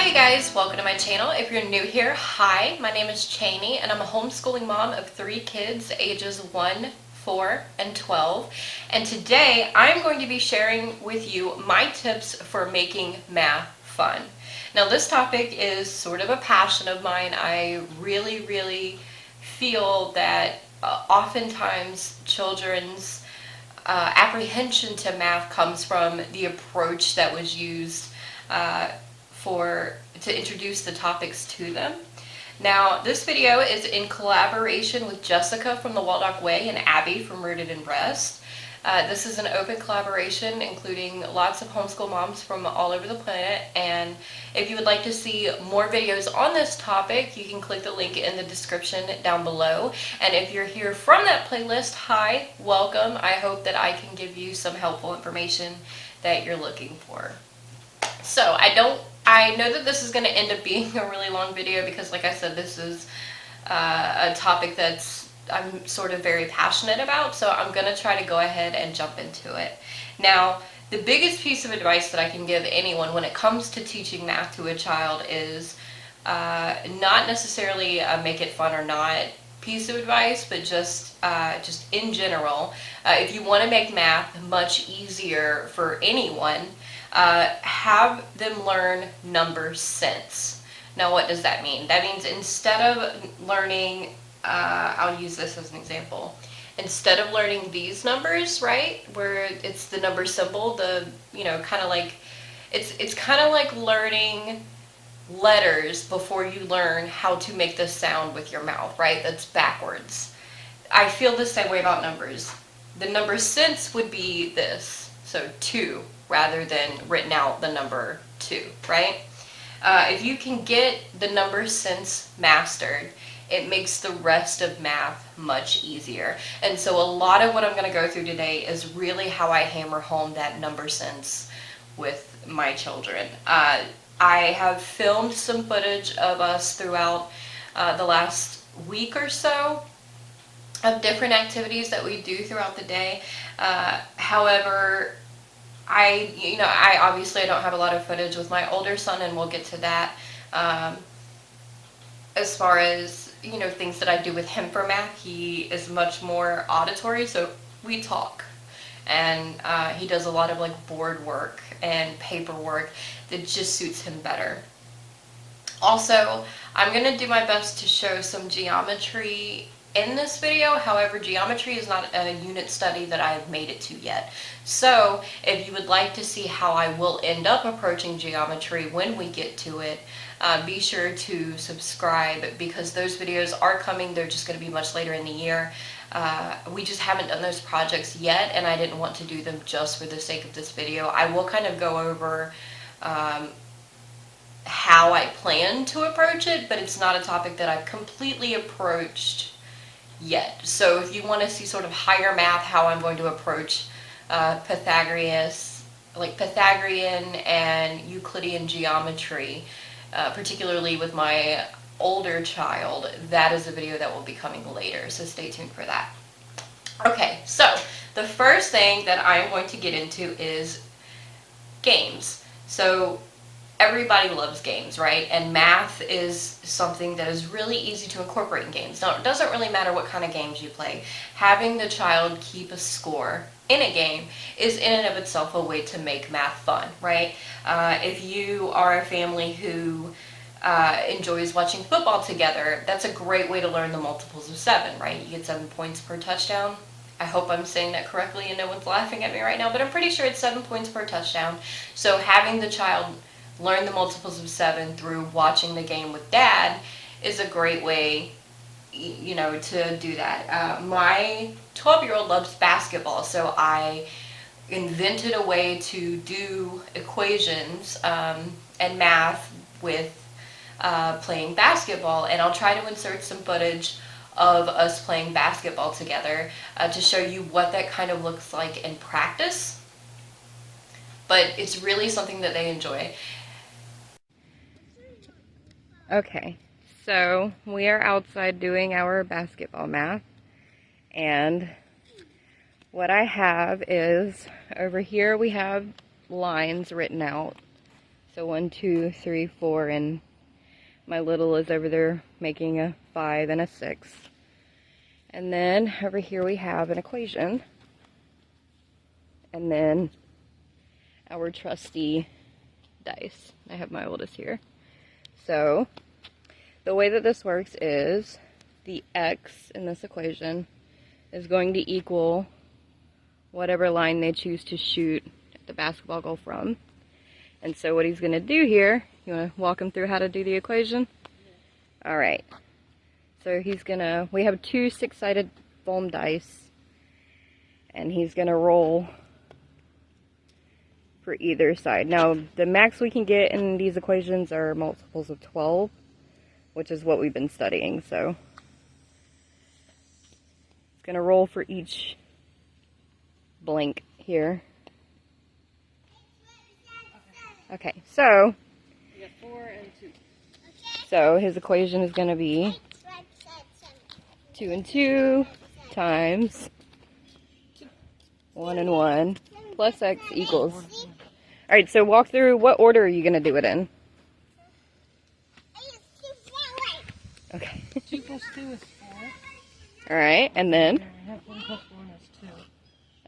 you guys, welcome to my channel. If you're new here, hi, my name is Cheney and I'm a homeschooling mom of 3 kids ages 1, 4, and 12. And today I'm going to be sharing with you my tips for making math fun. Now this topic is sort of a passion of mine. I really feel that oftentimes children's apprehension to math comes from the approach that was used to introduce the topics to them. Now, this video is in collaboration with Jessica from the Waldock Way and Abby from Rooted in Rest. This is an open collaboration including lots of homeschool moms from all over the planet, and if you would like to see more videos on this topic, you can click the link in the description down below. And if you're here from that playlist, hi, welcome. I hope that I can give you some helpful information that you're looking for. So I know that this is going to end up being a really long video because, like I said, this is a topic that's I'm sort of very passionate about, so I'm going to try to go ahead and jump into it. Now, the biggest piece of advice that I can give anyone when it comes to teaching math to a child is not necessarily a make it fun or not piece of advice, but just in general, if you want to make math much easier for anyone, have them learn number sense. Now, what does that mean? That means instead of learning, I'll use this as an example. Instead of learning these numbers, right, where it's the number symbol, kind of like, it's kind of like learning letters before you learn how to make the sound with your mouth, right? That's backwards. I feel the same way about numbers. The number sense would be this, so 2, rather than written out the number 2, right? If you can get the number sense mastered, it makes the rest of math much easier. And so a lot of what I'm going to go through today is really how I hammer home that number sense with my children. I have filmed some footage of us throughout the last week or so of different activities that we do throughout the day. However, I obviously don't have a lot of footage with my older son, and we'll get to that. As far as, things that I do with him for math, he is much more auditory, so we talk. And he does a lot of board work and paperwork that just suits him better. Also, I'm going to do my best to show some geometry in this video. However, geometry is not a unit study that I have made it to yet. So, if you would like to see how I will end up approaching geometry when we get to it, be sure to subscribe because those videos are coming. They're just going to be much later in the year. We just haven't done those projects yet, and I didn't want to do them just for the sake of this video. I will kind of go over how I plan to approach it, but it's not a topic that I've completely approached yet. So if you want to see sort of higher math, how I'm going to approach Pythagorean and Euclidean geometry, particularly with my older child, that is a video that will be coming later, so stay tuned for that. Okay, so the first thing that I'm going to get into is games. So everybody loves games, right? And math is something that is really easy to incorporate in games. Now, it doesn't really matter what kind of games you play. Having the child keep a score in a game is in and of itself a way to make math fun, right? If you are a family who enjoys watching football together, that's a great way to learn the multiples of 7, right? You get 7 points per touchdown. I hope I'm saying that correctly and no one's laughing at me right now, but I'm pretty sure it's 7 points per touchdown. So having the child learn the multiples of 7 through watching the game with dad is a great way, to do that. My 12-year-old loves basketball, so I invented a way to do equations and math with playing basketball, and I'll try to insert some footage of us playing basketball together to show you what that kind of looks like in practice. But it's really something that they enjoy. Okay, so we are outside doing our basketball math, and what I have is, over here we have lines written out. So 1, 2, 3, 4, and my little is over there making a 5 and a 6. And then over here we have an equation. And then our trusty dice. I have my oldest here. So the way that this works is the x in this equation is going to equal whatever line they choose to shoot the basketball goal from. And so what he's going to do here, you want to walk him through how to do the equation? Yeah. Alright. So he's going to, we have 2 6-sided foam dice, and he's going to roll for either side. Now, the max we can get in these equations are multiples of 12, which is what we've been studying. So he's going to roll for each blank here. Okay, so we got 4 and 2. So his equation is going to be 2 and 2 times 1 and 1 plus x equals. Alright, so walk through, what order are you going to do it in? Okay. 2 plus 2 is 4. Alright, and then? We have 1 plus 1 is 2.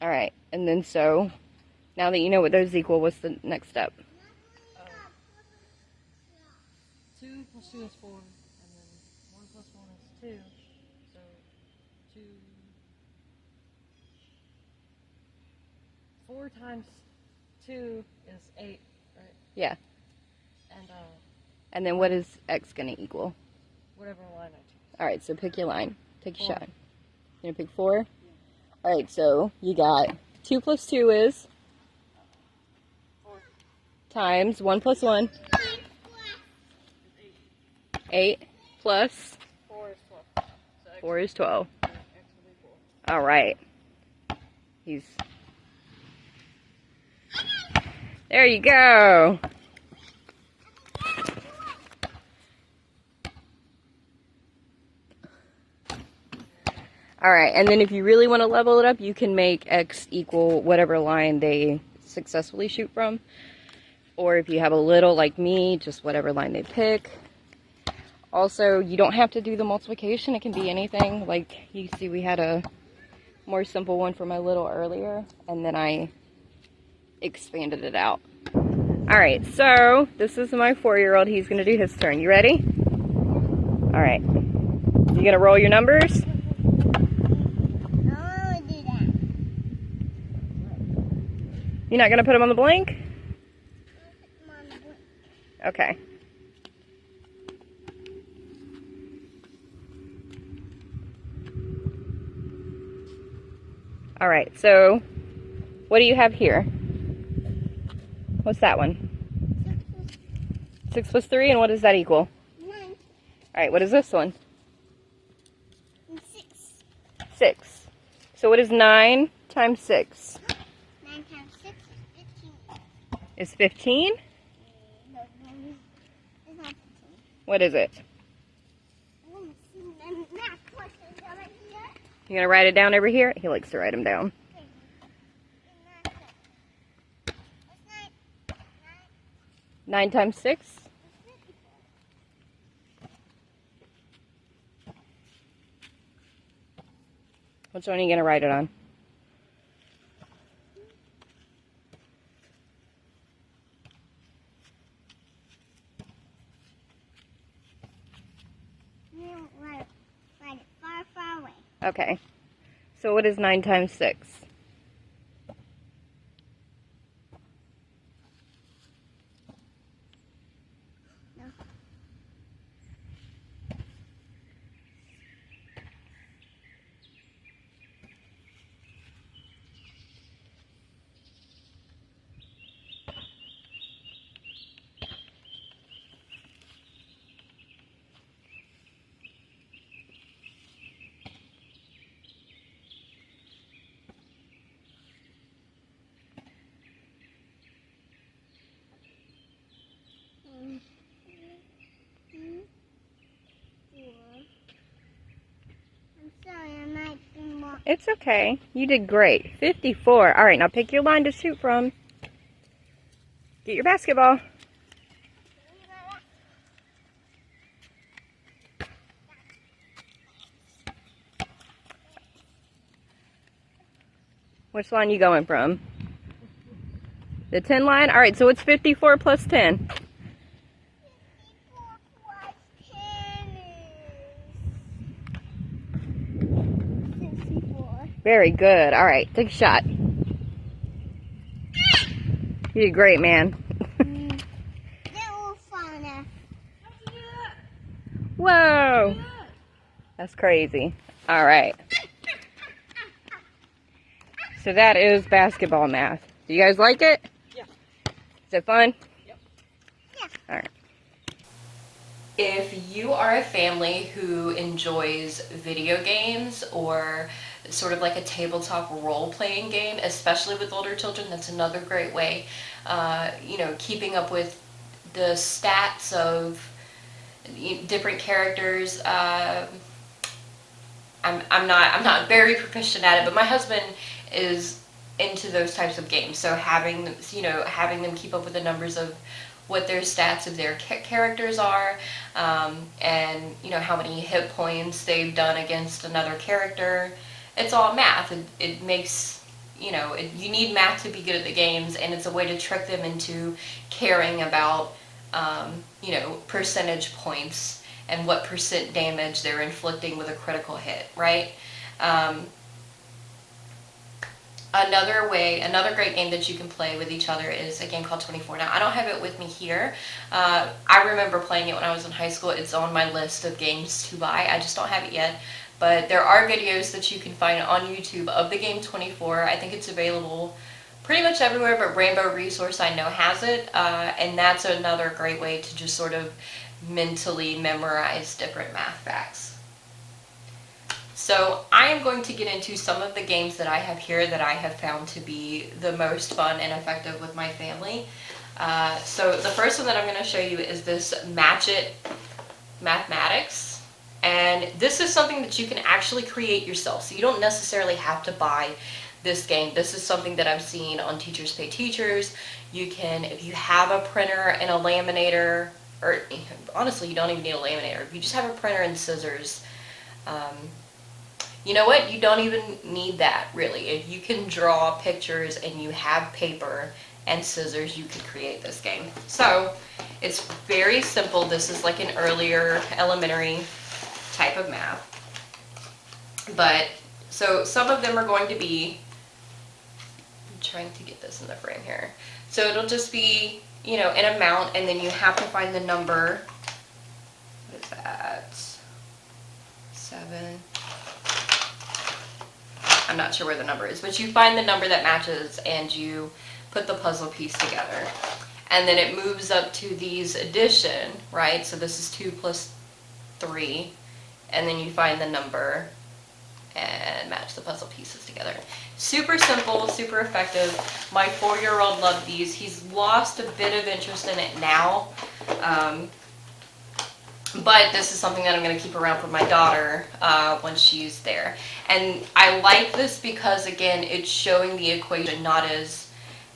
Alright, and then so, now that you know what those equal, what's the next step? 2 plus 2 is 4, and then 1 plus 1 is 2, so 2, 4 times 2 is 8, right? Yeah. And then what is x going to equal? whatever line I choose. Alright, so pick your line. Take a 4. shot. You going to pick 4? Yeah. Alright, so you got 2 plus 2 is? 4. Times 1 plus 1. 8 plus 4 is 12. So 4 is 12. X will be 4. Alright. He's... There you go. Alright, and then if you really want to level it up, you can make x equal whatever line they successfully shoot from. Or if you have a little like me, just whatever line they pick. Also, you don't have to do the multiplication. It can be anything. Like you see, we had a more simple one for my little earlier, and then I expanded it out. Alright, so this is my 4-year-old. He's going to do his turn. You ready? Alright. You going to roll your numbers? You're not going to put them on the blank? Okay. Alright, so what do you have here? What's that one? 6 plus 3, and what does that equal? 9. Alright, what is this one? 6. 6. So what is 9 times 6? 9 times 6 is 15. Is 15? No, it's not 15. What is it? I want to see the math questions over here. You gonna write it down over here? He likes to write them down. Okay. What's 9? 9 times 6? Which one are you gonna write it on? Write it far, far away. Okay. So what is 9 times 6? No. I'm sorry, I might be more. It's okay. You did great. 54. Alright, now pick your line to shoot from. Get your basketball. Which line you going from? The 10 line? Alright, so it's 54 plus 10. 54 plus 10 is 64. Very good. Alright, take a shot. You did great, man. Little fun. Whoa! That's crazy. Alright. So that is basketball math. Do you guys like it? Yeah. Is it fun? Yep. Yeah. Alright. If you are a family who enjoys video games or sort of like a tabletop role-playing game, especially with older children, that's another great way. You know, keeping up with the stats of different characters. I'm not very proficient at it, but my husband is into those types of games. So having them keep up with the numbers of what their stats of their characters are, and how many hit points they've done against another character. It's all math. It makes you need math to be good at the games, and it's a way to trick them into caring about percentage points and what percent damage they're inflicting with a critical hit, right? Another great game that you can play with each other is a game called 24. Now, I don't have it with me here. I remember playing it when I was in high school. It's on my list of games to buy. I just don't have it yet. But there are videos that you can find on YouTube of the game 24. I think it's available pretty much everywhere, but Rainbow Resource I know has it. And that's another great way to just sort of mentally memorize different math facts. So I am going to get into some of the games that I have here that I have found to be the most fun and effective with my family. So the first one that I'm going to show you is this Match It Mathematics. And this is something that you can actually create yourself. So you don't necessarily have to buy this game. This is something that I've seen on Teachers Pay Teachers. You can, if you have a printer and a laminator, or honestly you don't even need a laminator. If you just have a printer and scissors, you know what? You don't even need that, really. If you can draw pictures and you have paper and scissors, you could create this game. So, it's very simple. This is like an earlier elementary type of math. But, so some of them are going to be, I'm trying to get this in the frame here. So it'll just be, an amount, and then you have to find the number. What is that? 7. I'm not sure where the number is, but you find the number that matches and you put the puzzle piece together. And then it moves up to these addition, right? So this is 2 plus 3, and then you find the number and match the puzzle pieces together. Super simple, super effective. My 4-year-old loved these. He's lost a bit of interest in it now. But this is something that I'm going to keep around for my daughter when she's there. And I like this because, again, it's showing the equation not as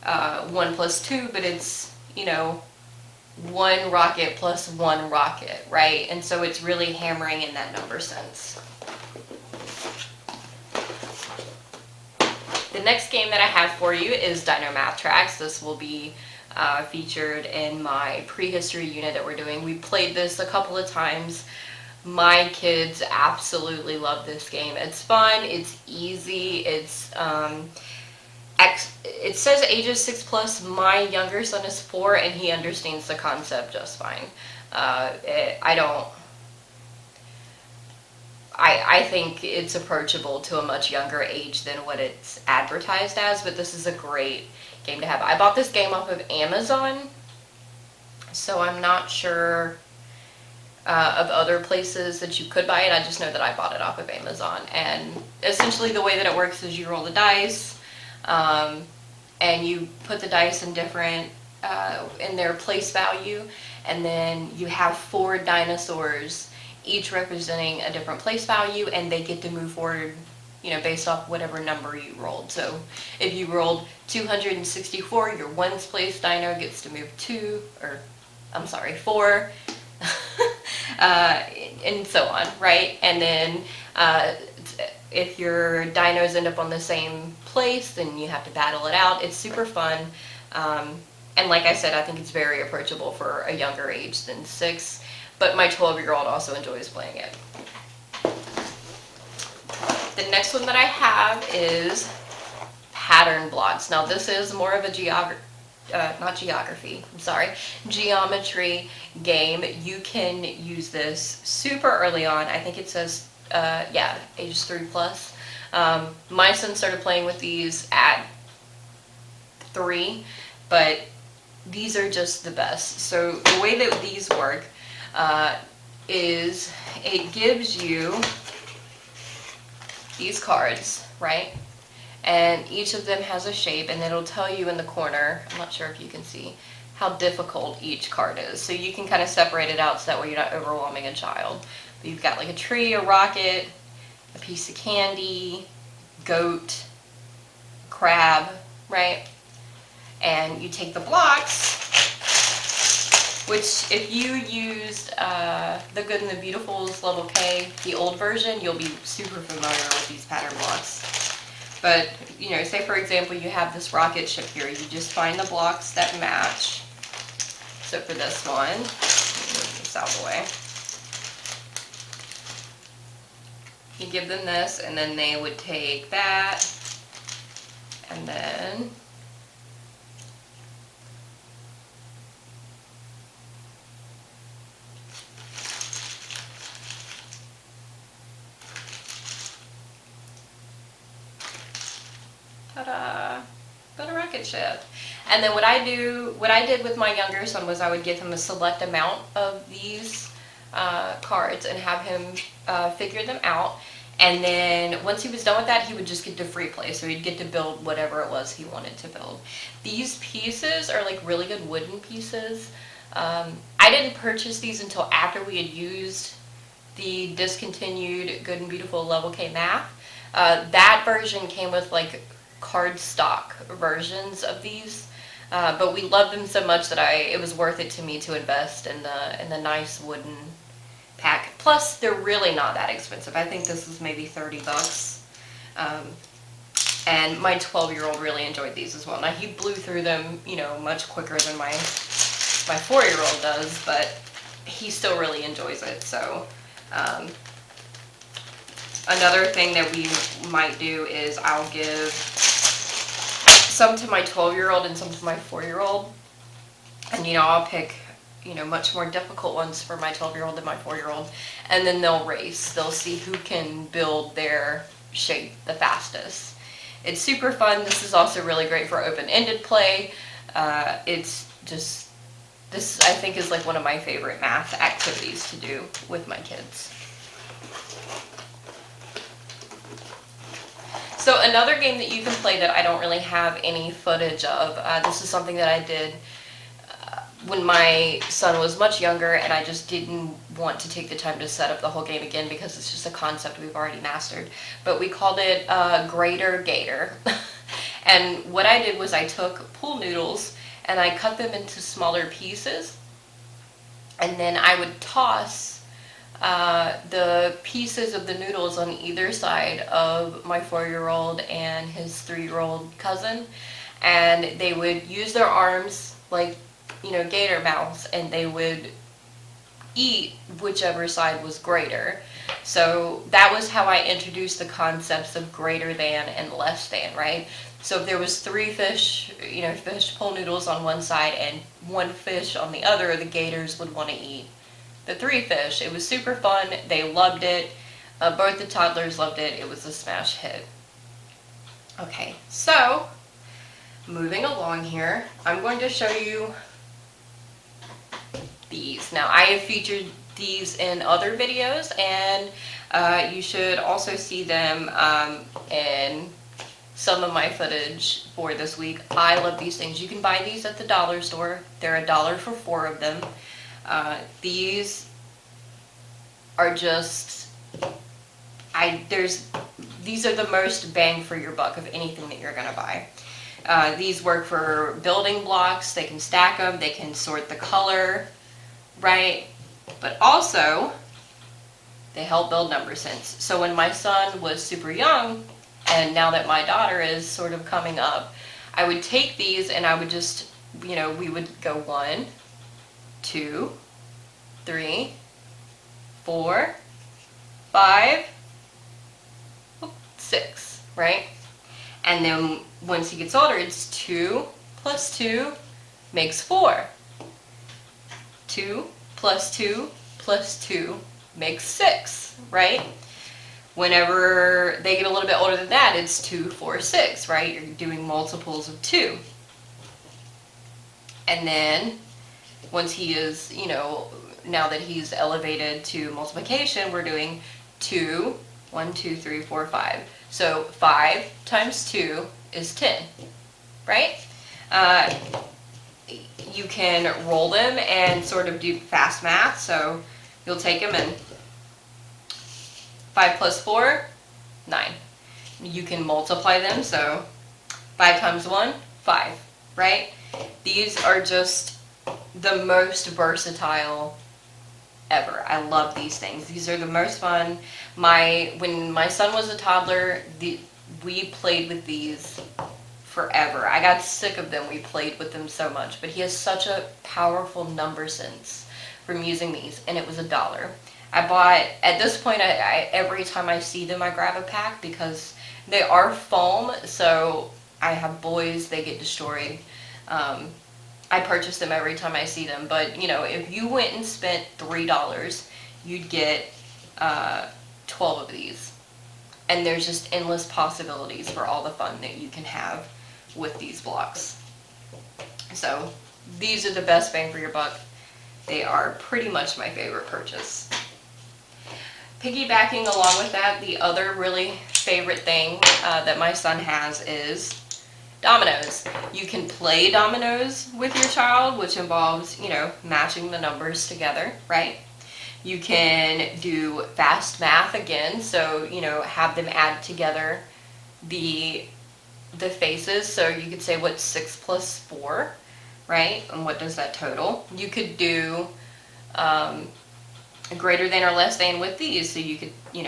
1 plus 2, but it's, 1 rocket plus 1 rocket, right? And so it's really hammering in that number sense. The next game that I have for you is Dino Math Tracks. This will be featured in my prehistory unit that we're doing. We played this a couple of times. My kids absolutely love this game. It's fun, it's easy, it says ages 6 plus. My younger son is 4 and he understands the concept just fine. I think it's approachable to a much younger age than what it's advertised as, but this is a great game to have. I bought this game off of Amazon, so I'm not sure of other places that you could buy it. I just know that I bought it off of Amazon. And essentially the way that it works is you roll the dice, and you put the dice in different, in their place value, and then you have 4 dinosaurs, each representing a different place value, and they get to move forward, based off whatever number you rolled. So if you rolled 264, your 1's place dino gets to move 4, and so on, right? And then if your dinos end up on the same place, then you have to battle it out. It's super fun. And like I said, I think it's very approachable for a younger age than 6, but my 12-year-old also enjoys playing it. The next one that I have is pattern blocks. Now this is more of a geometry game. You can use this super early on. I think it says, yeah, ages 3+. My son started playing with these at 3, but these are just the best. So the way that these work is it gives you these cards, right? And each of them has a shape, and it'll tell you in the corner, I'm not sure if you can see, how difficult each card is. So you can kind of separate it out so that way you're not overwhelming a child. But you've got like a tree, a rocket, a piece of candy, goat, crab, right? And you take the blocks, which if you used The Good and the Beautiful's Level K, the old version, you'll be super familiar with these pattern blocks. But, you know, say for example you have this rocket ship here, you just find the blocks that match. So for this one, move this out of the way. You give them this, and then they would take that, and then ta-da! Build a rocket ship. And then what I did with my younger son was I would give him a select amount of these cards and have him figure them out. And then once he was done with that, he would just get to free play. So he'd get to build whatever it was he wanted to build. These pieces are like really good wooden pieces. I didn't purchase these until after we had used the discontinued Good and Beautiful Level K math. That version came with like card stock versions of these, but we loved them so much that it was worth it to me to invest in the nice wooden pack. Plus, they're really not that expensive. I think this was maybe $30. And my 12-year-old really enjoyed these as well. Now he blew through them, you know, much quicker than my 4-year-old does, but he still really enjoys it. So another thing that we might do is I'll give some to my 12-year-old and some to my 4-year-old. And, you know, I'll pick, you know, much more difficult ones for my 12-year-old than my 4-year-old. And then they'll race. They'll see who can build their shape the fastest. It's super fun. This is also really great for open-ended play. It's just, this I think is like one of my favorite math activities to do with my kids. So another game that you can play that I don't really have any footage of, this is something that I did when my son was much younger, and I just didn't want to take the time to set up the whole game again because it's just a concept we've already mastered. But we called it Grater Gator. And what I did was I took pool noodles and I cut them into smaller pieces, and then I would toss the pieces of the noodles on either side of my 4-year-old and his 3-year-old cousin, and they would use their arms like, you know, gator mouths, and they would eat whichever side was greater. So that was how I introduced the concepts of greater than and less than, right? So if there was 3 fish, you know, fish pool noodles on one side and 1 fish on the other, the gators would want to eat the 3 fish. It was super fun. They loved it. Both the toddlers loved it. It was a smash hit. Okay, so moving along here, I'm going to show you these. Now, I have featured these in other videos, and you should also see them in some of my footage for this week. I love these things. You can buy these at the dollar store. They're $1 for 4 of them. These are just, these are the most bang for your buck of anything that you're gonna buy. These work for building blocks. They can stack them. They can sort the color, right? But also, They help build number sense. So when my son was super young, and now that my daughter is sort of coming up, I would take these and I would just, we would go 1, 2, 3, 4, 5, 6, right? And then once he gets older, it's 2 plus 2 makes 4. 2 plus 2 plus 2 makes 6, right? Whenever they get a little bit older than that, it's 2, 4, 6, right? You're doing multiples of 2. And then once he is, now that he's elevated to multiplication, we're doing 2, 1, 2, 3, 4, 5. So 5 times 2 is 10, right? You can roll them and sort of do fast math. So you'll take them and 5 plus 4, 9. You can multiply them, so 5 times 1, 5, right? These are just the most versatile ever. I love these things. These are the most fun. When my son was a toddler, we played with these forever. I got sick of them. We played with them so much, but he has such a powerful number sense from using these, and it was $1. I bought, at this point, I every time I see them, I grab a pack because they are foam, so I have boys, they get destroyed. I purchase them every time I see them, but if you went and spent $3, you'd get 12 of these. And there's just endless possibilities for all the fun that you can have with these blocks. So these are the best bang for your buck. They are pretty much my favorite purchase. Piggybacking along with that, the other really favorite thing that my son has is dominoes. You can play dominoes with your child, which involves, matching the numbers together, right? You can do fast math again, so, have them add together the faces. So you could say, what's 6 plus 4, right? And what does that total? You could do greater than or less than with these. So you could, you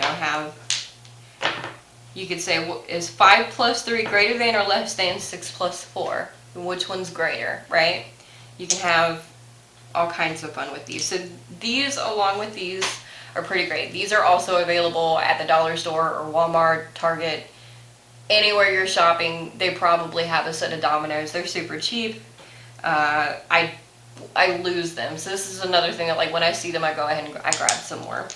could say, is 5 plus 3 greater than or less than 6 plus 4? Which one's greater, right? You can have all kinds of fun with these. So these, along with these, are pretty great. These are also available at the dollar store or Walmart, Target, anywhere you're shopping. They probably have a set of dominoes. They're super cheap. I lose them. So this is another thing that, like, when I see them, I go ahead and I grab some more.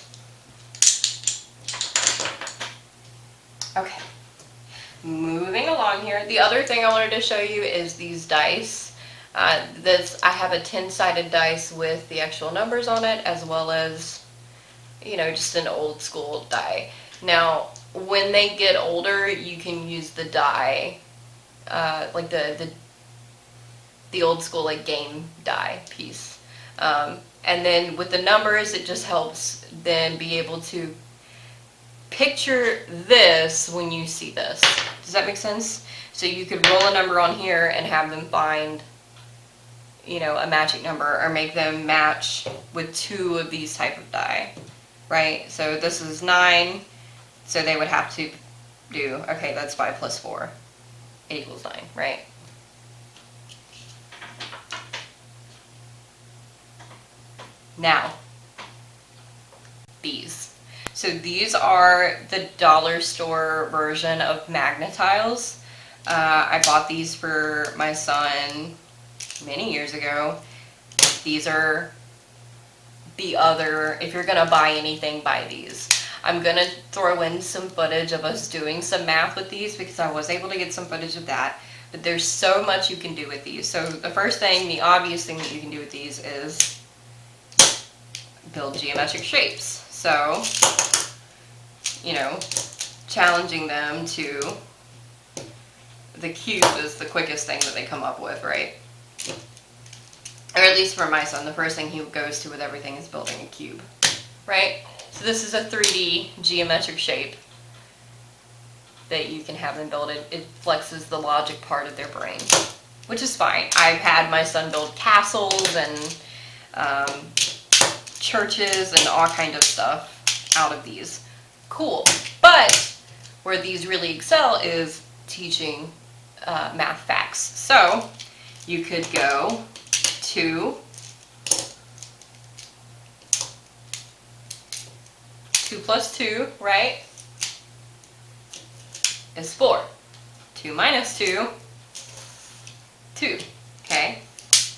Okay. Moving along here. The other thing I wanted to show you is these dice. I have a 10-sided dice with the actual numbers on it, as well as, just an old school die. Now, when they get older, you can use the die, like the old school, like, game die piece. And then with the numbers, it just helps them be able to picture this when you see this. Does that make sense? So you could roll a number on here and have them find, a magic number, or make them match with 2 of these type of die, right? So this is 9, so they would have to do, okay, that's 5 plus 4, it equals 9, right? Now, these. So these are the dollar store version of Magnetiles. I bought these for my son many years ago. These are the other, if you're gonna buy anything, buy these. I'm gonna throw in some footage of us doing some math with these because I was able to get some footage of that. But there's so much you can do with these. So the first thing, the obvious thing that you can do with these is build geometric shapes. So, challenging them to the cube is the quickest thing that they come up with, right? Or at least for my son, the first thing he goes to with everything is building a cube, right? So this is a 3D geometric shape that you can have them build. It flexes the logic part of their brain, which is fine. I've had my son build castles and churches and all kind of stuff. out of these. Cool. But where these really excel is teaching math facts. So you could go 2 plus 2, right, is 4. 2 minus 2, 2, okay?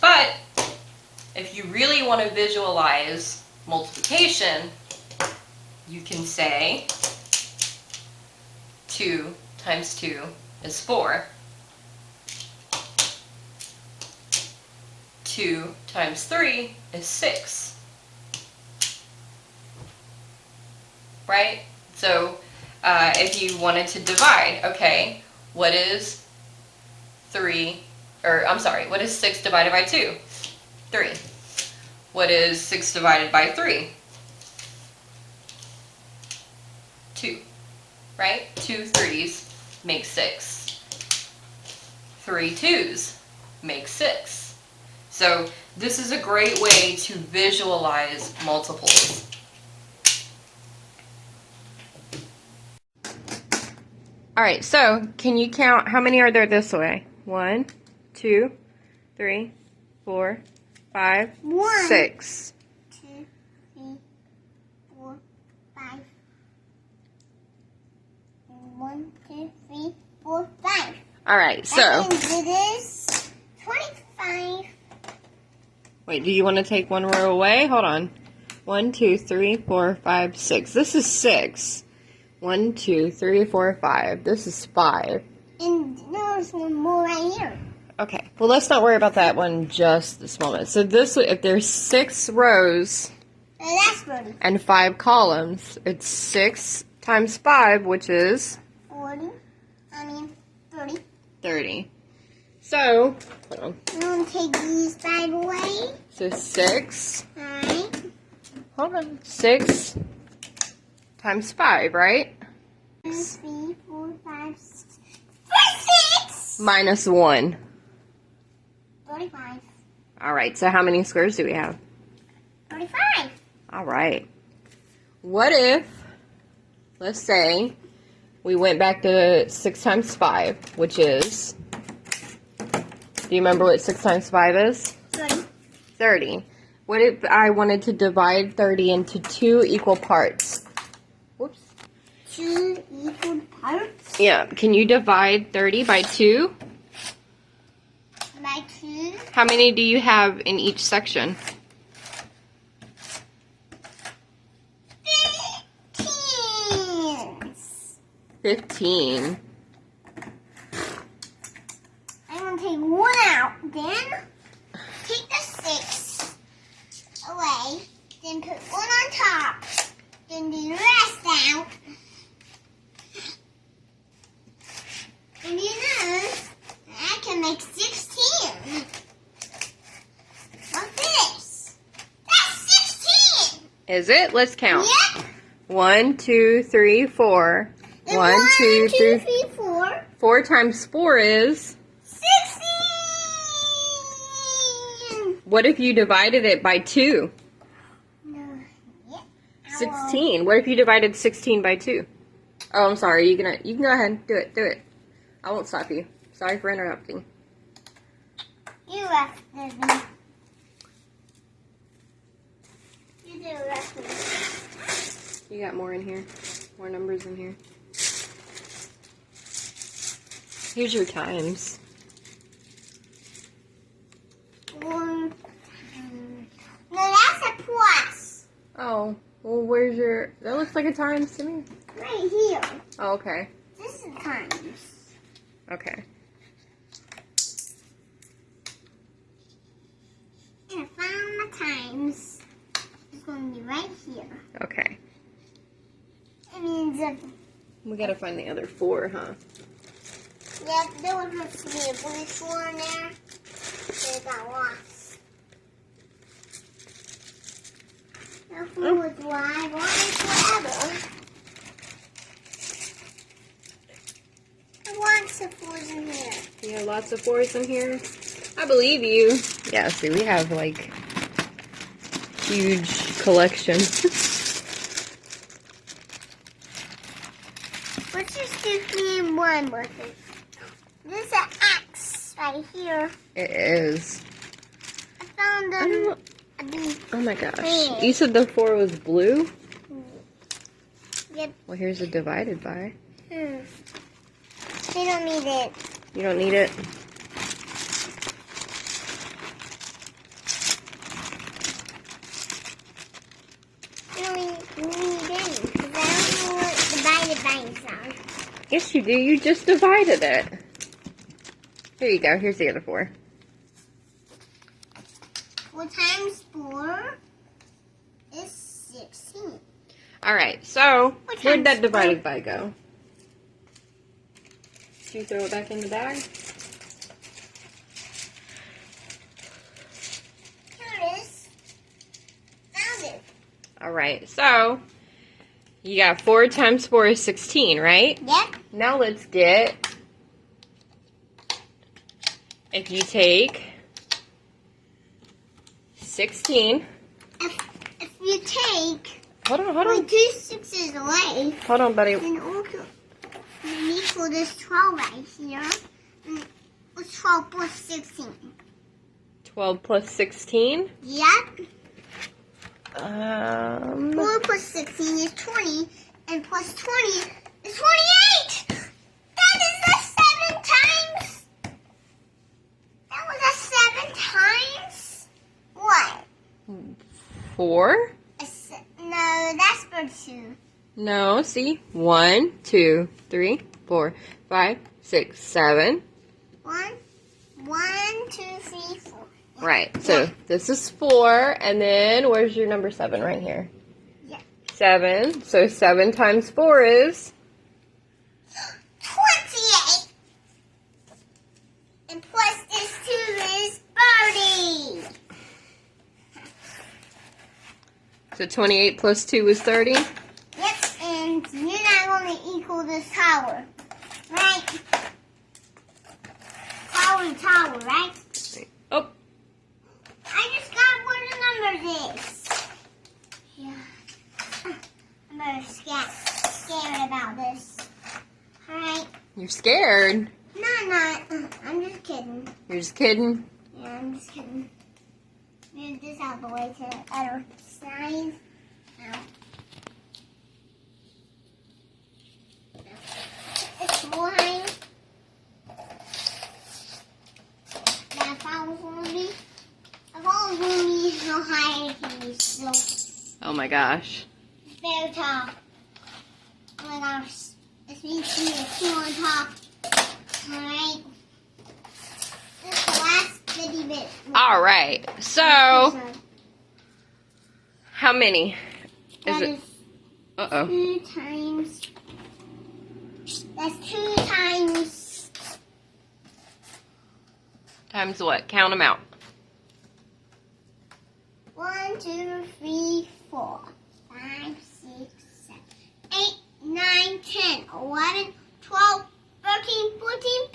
But if you really want to visualize multiplication, you can say 2 times 2 is 4. 2 times 3 is 6. Right? So if you wanted to divide, okay, what is 6 divided by 2? 3. What is 6 divided by 3? 2. Right? 2 3s make 6. 3 2s make 6. So this is a great way to visualize multiples. All right, so can you count how many are there this way? 1, 2, 3, 4, 5, 6. 2, 3, 4, 5. 1, 2, 3, 4, 5. All right, so. That means it is 25. Wait, do you want to take one row away? Hold on. 1, 2, 3, 4, 5, 6. This is 6. 1, 2, 3, 4, 5. This is 5. And there's one more right here. Okay, well, let's not worry about that one just this moment. So this, if there's 6 rows That's 40. and 5 columns, it's 6 times 5, which is 30. 30. So, hold on. I'm going to take these 5 away. So 6, Alright. hold on, 6 times 5, right? 2, 3, 4, 5, 6. 6! Minus 1. 35. All right, so how many squares do we have? 35. All right. What if, let's say, we went back to 6 times 5, which is, do you remember what 6 times 5 is? 30. 30. What if I wanted to divide 30 into 2 equal parts? Whoops. 2 equal parts. Yeah, can you divide 30 by 2? By 2. How many do you have in each section? 15. 15. I'm going to take 1 out. Then take the 6 away. Then put 1 on top. Then the rest out. And you know, I can make 16. What's this? That's 16. Is it? Let's count. Yep. 1, 2, 3, 4. Then 1, 2, 3. 4. 4 times 4 is? 16. What if you divided it by 2? No. Yep. 16. What if you divided 16 by 2? Oh, I'm sorry. You can go ahead. Do it. I won't stop you. Sorry for interrupting. You left me. You do left me. You got more in here. More numbers in here. Here's your times. 1. No, that's a plus. Oh, well, where's your... That looks like a times to me. Right here. Oh, okay. This is times. Okay. And I found my times. It's going to be right here. Okay. It means We gotta find the other 4, huh? yeah, there was supposed to be a blue 4 in there. They got lost. That 4 was why. Why forever? Lots of 4s in here. Yeah, lots of 4s in here. I believe you. Yeah, see, we have, like, huge collection. just need one more thing. This is an X right here. It is. I found I don't know. a bee. Oh my gosh. Red. You said the 4 was blue? Yep. Well, here's a divided by. We don't need it. You don't need it? We don't need any. Because I don't know what divided bys are. Yes, you do. You just divided it. Here you go. Here's the other 4. 4 times 4 is 16. All right. So, What where'd that times divided by go? Did you throw it back in the bag? Here it is. Found it. All right. So, you got 4 times 4 is 16, right? Yep. Now let's get, if you take 16. If you take Hold on. only 2 6s away, Hold on, buddy. then equal this 12 right here. And what's 12 plus 16? 12 plus 16. Yep. 4 4 plus 16 is 20, and plus 20 is 28! That is a 7 times! That was a 7 times? What? 4? No, that's for 2. No, see? 1, 2, 3, 4, 5, 6, 7. 1, 2, 3, 4. Right. So this is 4, and then where's your number 7 right here? Yeah. 7. So 7 times 4 is 28! And plus this 2 is 30! so 28 plus 2 is 30. Yep, and you're not going to equal this tower, right? Tower, right? Oh, I just got where the number is. Yeah. I'm very scared about this. Alright. you're scared. No, I'm not. I'm just kidding. You're just kidding. Yeah, I'm just kidding. Move this out the way to the other side. Now. It's behind. Now, if I was going to be how high it can be, so it's Oh my gosh. very tall. Oh my gosh. This means you are 2 on top. Alright. This is the last bitty bit. All right. So how many? Is That it? is Uh-oh. 2 times. That's 2 times. Times what? Count them out. 1, 2, 3, 4, 5, 6, 7, 8, 9, 10, 11, 12, 13, 14,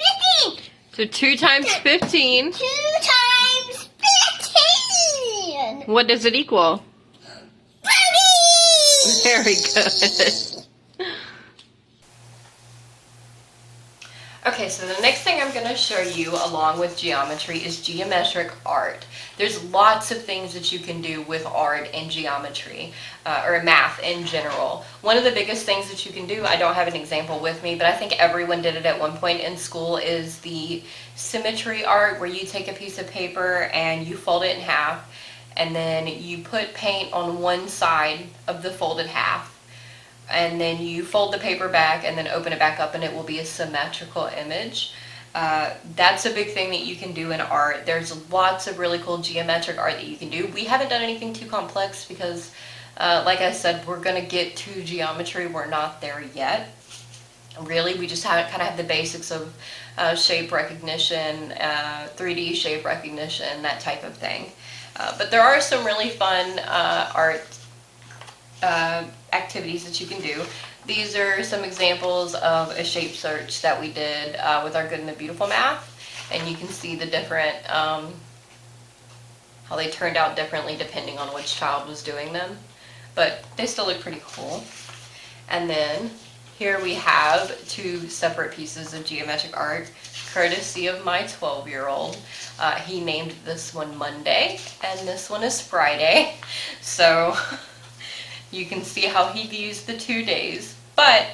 15. So 2 times 15. 2 times 15. What does it equal? 30. Very good. Okay, so the next thing I'm going to show you along with geometry is geometric art. There's lots of things that you can do with art and geometry, or math in general. One of the biggest things that you can do, I don't have an example with me, but I think everyone did it at one point in school, is the symmetry art, where you take a piece of paper and you fold it in half, and then you put paint on one side of the folded half, and then you fold the paper back and then open it back up, and it will be a symmetrical image. That's a big thing that you can do in art. There's lots of really cool geometric art that you can do. We haven't done anything too complex because, like I said, we're going to get to geometry. We're not there yet. Really, we just kind of have the basics of shape recognition, 3D shape recognition, that type of thing. But there are some really fun art activities that you can do. These are some examples of a shape search that we did with our Good and the Beautiful math, and you can see the different, how they turned out differently depending on which child was doing them, but they still look pretty cool. And then Here we have two separate pieces of geometric art, courtesy of my 12-year-old. He named this one Monday, and this one is Friday. So you can see how he views the 2 days. But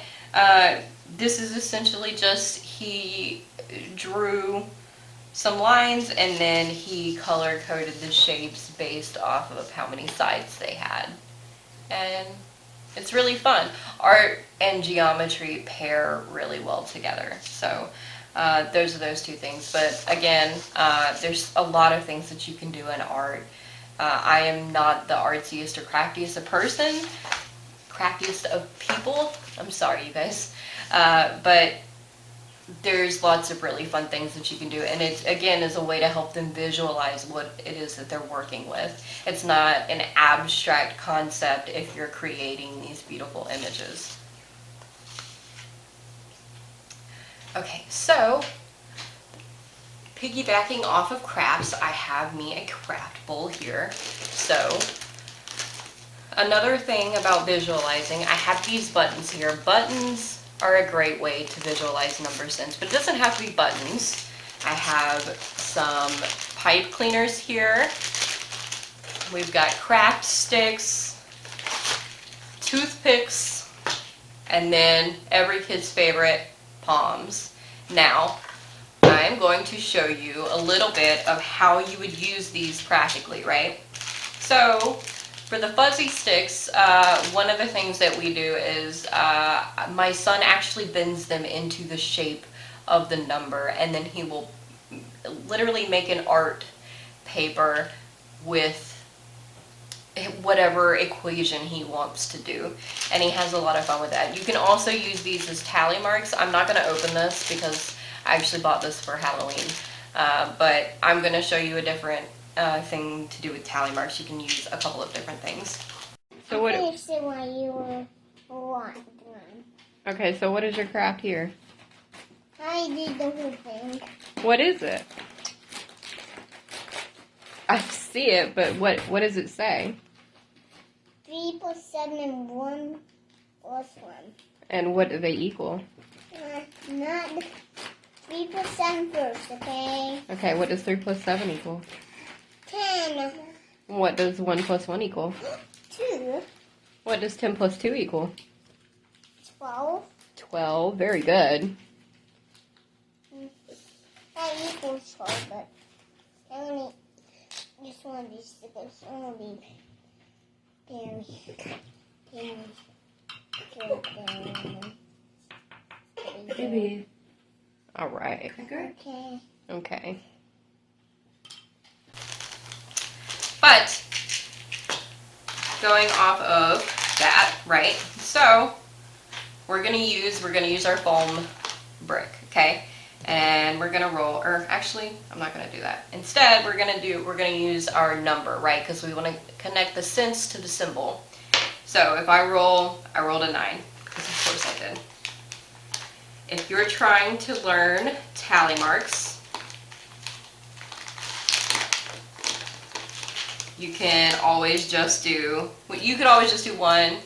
this is essentially just, he drew some lines and then he color coded the shapes based off of how many sides they had. And it's really fun. Art and geometry pair really well together. So those are those two things. But again, there's a lot of things that you can do in art. I am not the artsiest or craftiest of person, craftiest of people. I'm sorry, you guys. But there's lots of really fun things that you can do. And it, again, is a way to help them visualize what it is that they're working with. It's not an abstract concept if you're creating these beautiful images. Okay, so piggybacking off of crafts, I have me a craft bowl here. So another thing about visualizing, I have these buttons here. Buttons are a great way to visualize number sense, but it doesn't have to be buttons. I have some pipe cleaners here. We've got craft sticks, toothpicks, and then every kid's favorite, palms. Now, I'm going to show you a little bit of how you would use these practically, right? So, for the fuzzy sticks, one of the things that we do is my son actually bends them into the shape of the number, and then he will literally make an art paper with whatever equation he wants to do, and he has a lot of fun with that. You can also use these as tally marks. I'm not going to open this because I actually bought this for Halloween, but I'm going to show you a different thing to do with tally marks. You can use a couple of different things. So what? Okay, so what is your craft here? I did the whole thing. What is it? I see it, but what does it say? 3 plus 7, 1 plus 1. And what do they equal? Not 3 plus 7 first, okay? Okay, what does 3 plus 7 equal? 10. What does 1 plus 1 equal? 2. What does 10 plus 2 equal? 12. 12, very good. That equals 12, but I only just one of these stickers. I want to be Maybe. All right. Okay. Okay. But going off of that, right? So we're gonna use our foam brick, okay? And we're gonna roll, or actually, I'm not gonna do that. Instead, we're gonna use our number, right? Because we want to connect the sense to the symbol. So if I rolled a 9, because of course I did. If you're trying to learn tally marks, you can always just do 1,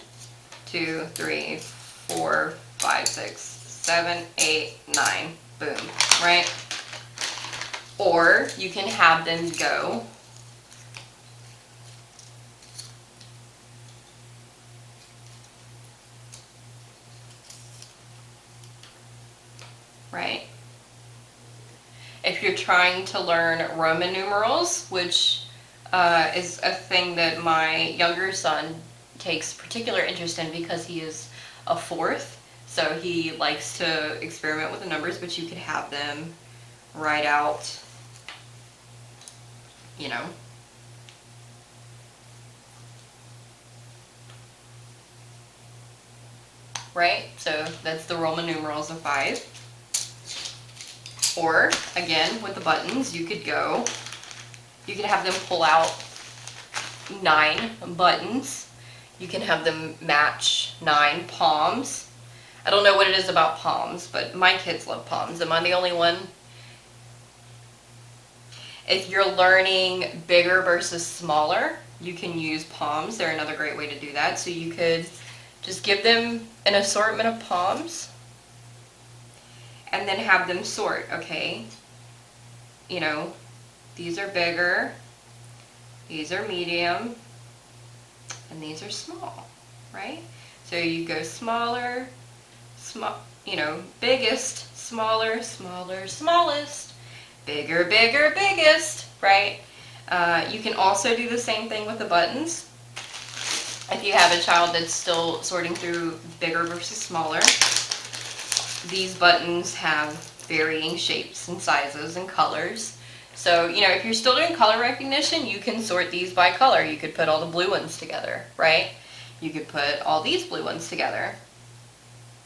2, 3, 4, 5, 6, 7, 8, 9. Boom, right? Or you can have them go right? If you're trying to learn Roman numerals, which is a thing that my younger son takes particular interest in because he is a 4th, so he likes to experiment with the numbers, but you could have them write out, you know, right? So that's the Roman numerals of 5. Or, again, with the buttons, you could have them pull out 9 buttons. You can have them match 9 palms. I don't know what it is about palms, but my kids love palms. Am I the only one? If you're learning bigger versus smaller, you can use palms. They're another great way to do that. So you could Just give them an assortment of palms and then have them sort, okay? You know, these are bigger, these are medium, and these are small, right? So you go smaller, biggest, smaller, smaller, smallest, bigger, bigger, biggest, right? You can also do the same thing with the buttons. If you have a child that's still sorting through bigger versus smaller, these buttons have varying shapes and sizes and colors. So, if you're still doing color recognition, you can sort these by color. You could put all the blue ones together, right? You could put all these blue ones together.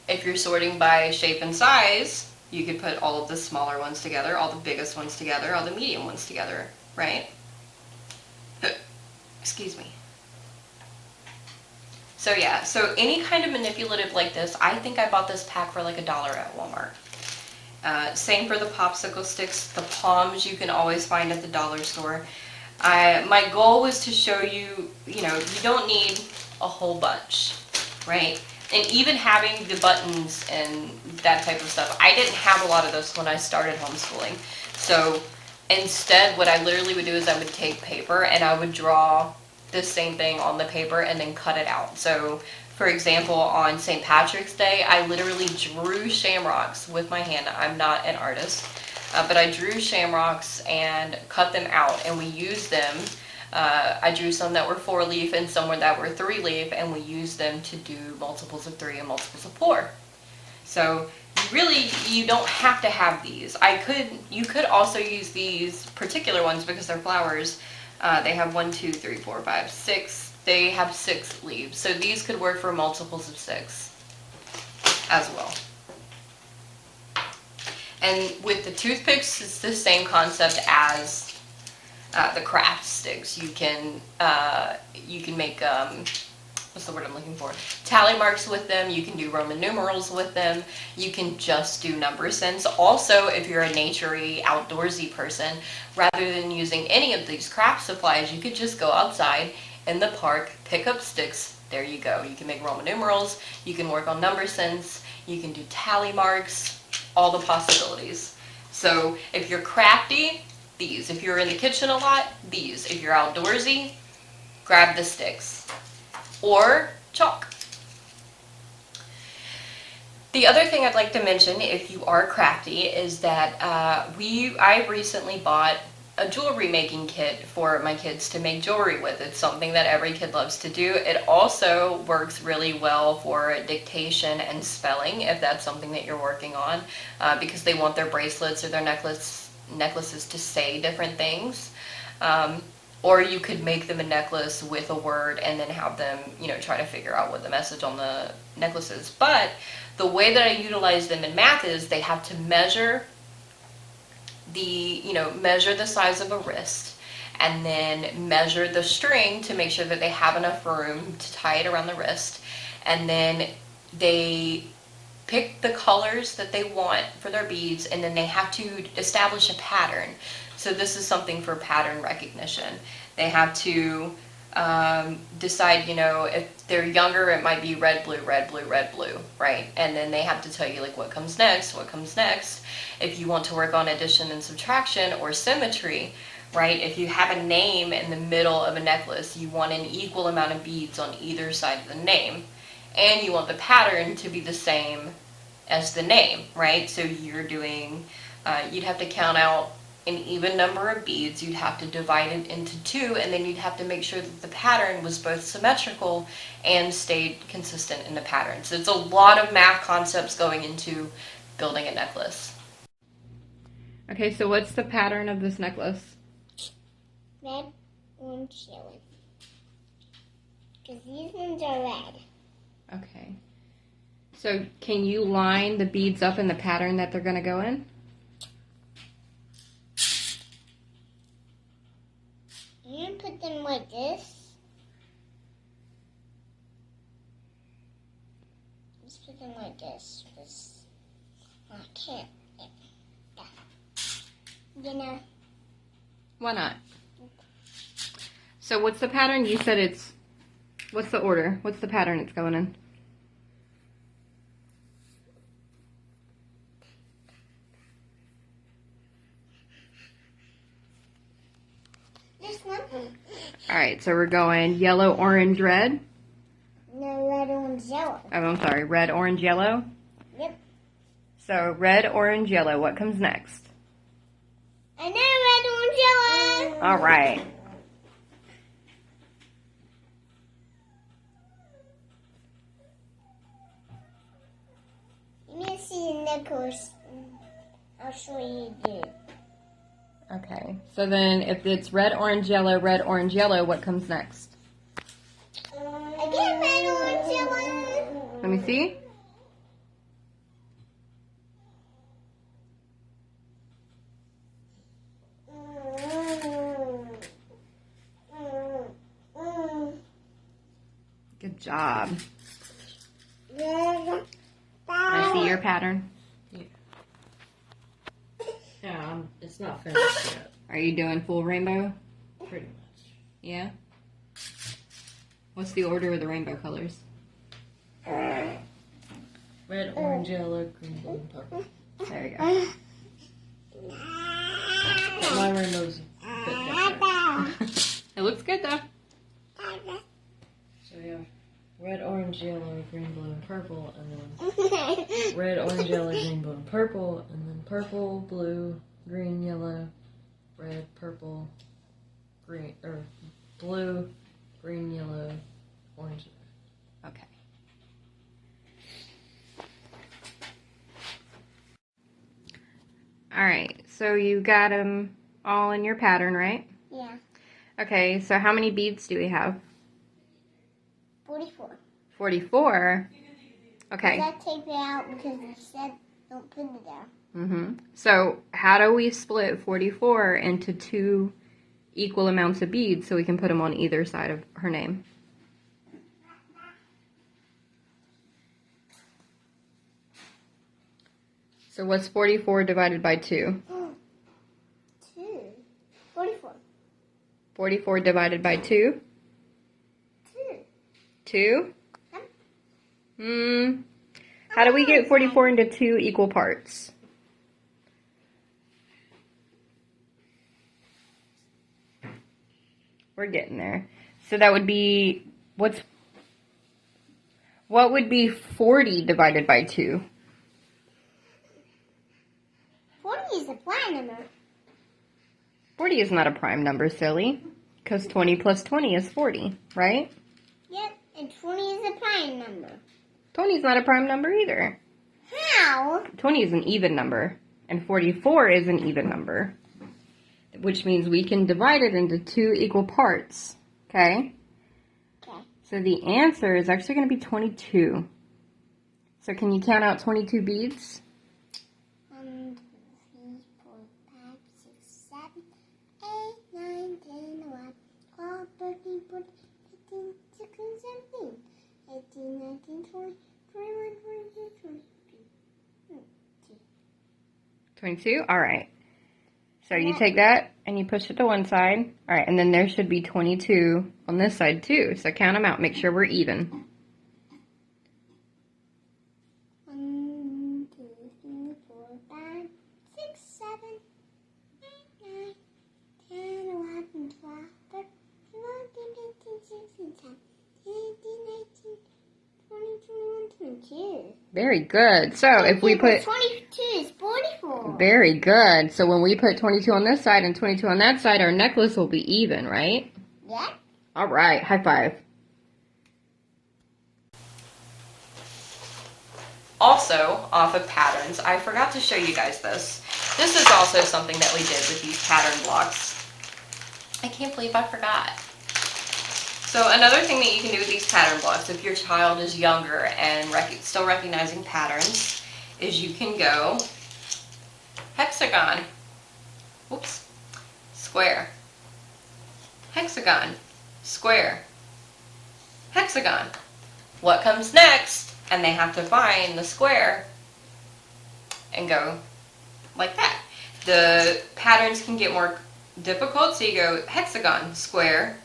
If you're sorting by shape and size, you could put all of the smaller ones together, all the biggest ones together, all the medium ones together, right? Excuse me. So yeah, so any kind of manipulative like this, I think I bought this pack for like $1 at Walmart. Same for the popsicle sticks. The palms you can always find at the dollar store. My goal was to show you, you don't need a whole bunch, right? And even having the buttons and that type of stuff, I didn't have a lot of this when I started homeschooling. So instead, what I literally would do is I would take paper and I would draw the same thing on the paper and then cut it out. So for example, on St. Patrick's Day, I literally drew shamrocks with my hand. I'm not an artist, but I drew shamrocks and cut them out, and we used them. I drew some that were 4-leaf and some that were 3-leaf, and we used them to do multiples of 3 and multiples of 4. So really, you don't have to have these. You could also use these particular ones because they're flowers. They have 1, 2, 3, 4, 5, 6. They have 6 leaves. So these could work for multiples of 6 as well. And with the toothpicks, it's the same concept as the craft sticks. You can make, what's the word I'm looking for? Tally marks with them. You can do Roman numerals with them. You can just do number sense. Also, if you're a naturey, outdoorsy person, rather than using any of these craft supplies, you could just go outside in the park, pick up sticks. There you go. You can make Roman numerals. You can work on number sense. You can do tally marks. All the possibilities. So if you're crafty, these. If you're in the kitchen a lot, these. If you're outdoorsy, grab the sticks. Or chalk. The other thing I'd like to mention, if you are crafty, is that I recently bought a jewelry making kit for my kids to make jewelry with. It's something that every kid loves to do. It also works really well for dictation and spelling, if that's something that you're working on, because they want their bracelets or their necklaces to say different things. Or you could make them a necklace with a word and then have them, try to figure out what the message on the necklace is. But the way that I utilize them in math is they have to measure the size of a wrist, and then measure the string to make sure that they have enough room to tie it around the wrist, and then they pick the colors that they want for their beads, and then they have to establish a pattern. So this is something for pattern recognition. They have to decide, if they're younger, it might be red, blue, red, blue, red, blue, right? And then they have to tell you, like, what comes next, what comes next. If you want to work on addition and subtraction or symmetry, right? If you have a name in the middle of a necklace, you want an equal amount of beads on either side of the name. And you want the pattern to be the same as the name, right? So you're doing, you'd have to count out an even number of beads, you'd have to divide it into 2, and then you'd have to make sure that the pattern was both symmetrical and stayed consistent in the pattern. So it's a lot of math concepts going into building a necklace. Okay, so what's the pattern of this necklace? Red, orange, yellow. Because these ones are red. Okay. So can you line the beads up in the pattern that they're going to go in? And put them like this. Let's put them like this. I can't. Yeah. Why not? So what's the pattern? You said what's the order? What's the pattern it's going in? This one? All right, so we're going yellow, orange, red. No, red, orange, yellow. Oh, I'm sorry, red, orange, yellow. Yep. So red, orange, yellow. What comes next? I know red, orange, yellow. All right. You need to see the nickels. I'll show you again. Okay. So then if it's red, orange, yellow, what comes next? Again, red, orange, yellow. Let me see. Good job. Can I see your pattern? Yeah, it's not finished yet. Are you doing full rainbow? Pretty much. Yeah. What's the order of the rainbow colors? Red, orange, yellow, green, blue, and purple. There you go. But my rainbow's a bit different. It looks good though. So yeah, red, orange, yellow, green, blue, and purple, and then red, orange, yellow, green, blue, and purple, and then purple, blue, green, yellow, red, purple, green, or blue, green, yellow, orange. Okay. All right. So you got them all in your pattern, right? Yeah. Okay. So how many beads do we have? 44. 44. Okay. I take it out because you said don't put it there. So how do we split 44 into 2 equal amounts of beads so we can put them on either side of her name? So what's 44 divided by 2? 2. 44. 44 divided by 2? 2. 2? How do we get 44 into 2 equal parts? We're getting there. So that would be, what would be 40 divided by 2? 40 is a prime number. 40 is not a prime number, silly. Because 20 plus 20 is 40, right? Yep, and 20 is a prime number. 20 is not a prime number either. How? 20 is an even number. And 44 is an even number. Which means we can divide it into 2 equal parts. Okay? Okay. So the answer is actually going to be 22. So can you count out 22 beads? 1, 2, 3, 4, 5, 6, 7, 8, 9, 10, 11, 12, 13, 14, 15, 16, 17, 18, 19, 20, 21, 22, 23. 22? All right. So you take that and you push it to one side. All right, and then there should be 22 on this side too. So count them out. Make sure we're even. 1, 2, 3, 4, 5, 6, 7, 8, 9, 10, 11, 12, 13, 14, 15, 16, 17, 18, 19, 20, 21, 22. Very good. So if we put 22 is 44. very good. So when we put 22 on this side and 22 on that side, our necklace will be even, right? Yeah. All right. High five. Also, off of patterns, I forgot to show you guys this. This is also something that we did with these pattern blocks. I can't believe I forgot. So another thing that you can do with these pattern blocks, if your child is younger and still recognizing patterns, is you can go hexagon, whoops, square, hexagon, square, hexagon. What comes next? And they have to find the square and go like that. The patterns can get more difficult, so you go hexagon, square,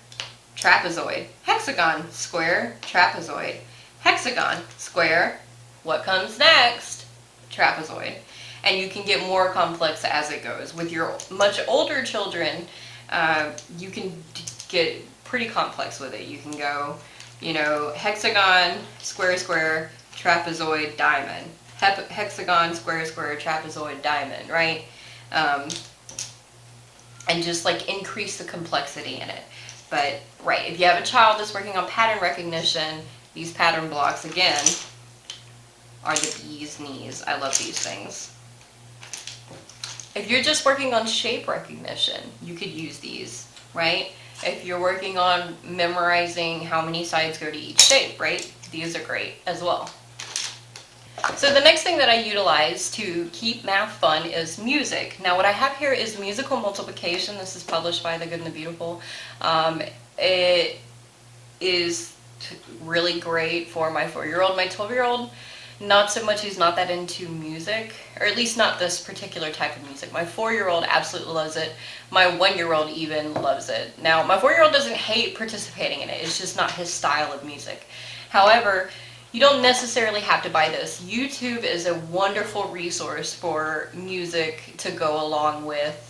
trapezoid, hexagon, square, trapezoid, hexagon, square. What comes next? Trapezoid. And you can get more complex as it goes. With your much older children, You can get pretty complex with it. You can go, you know, hexagon, square, square, trapezoid, diamond. Hexagon, square, square, trapezoid, diamond, right? And just like increase the complexity in it. But, right, if you have a child that's working on pattern recognition, these pattern blocks, again, are the bee's knees. I love these things. If you're just working on shape recognition, you could use these, right? If you're working on memorizing how many sides go to each shape, right? These are great as well. So the next thing that I utilize to keep math fun is music. Now what I have here is musical multiplication. This is published by The Good and the Beautiful. It is really great for my 4-year-old. My 12-year-old, not so much. He's not that into music, or at least not this particular type of music. My 4-year-old absolutely loves it. My 1-year-old even loves it. Now my 4-year-old doesn't hate participating in it. It's just not his style of music. However, you don't necessarily have to buy this. YouTube is a wonderful resource for music to go along with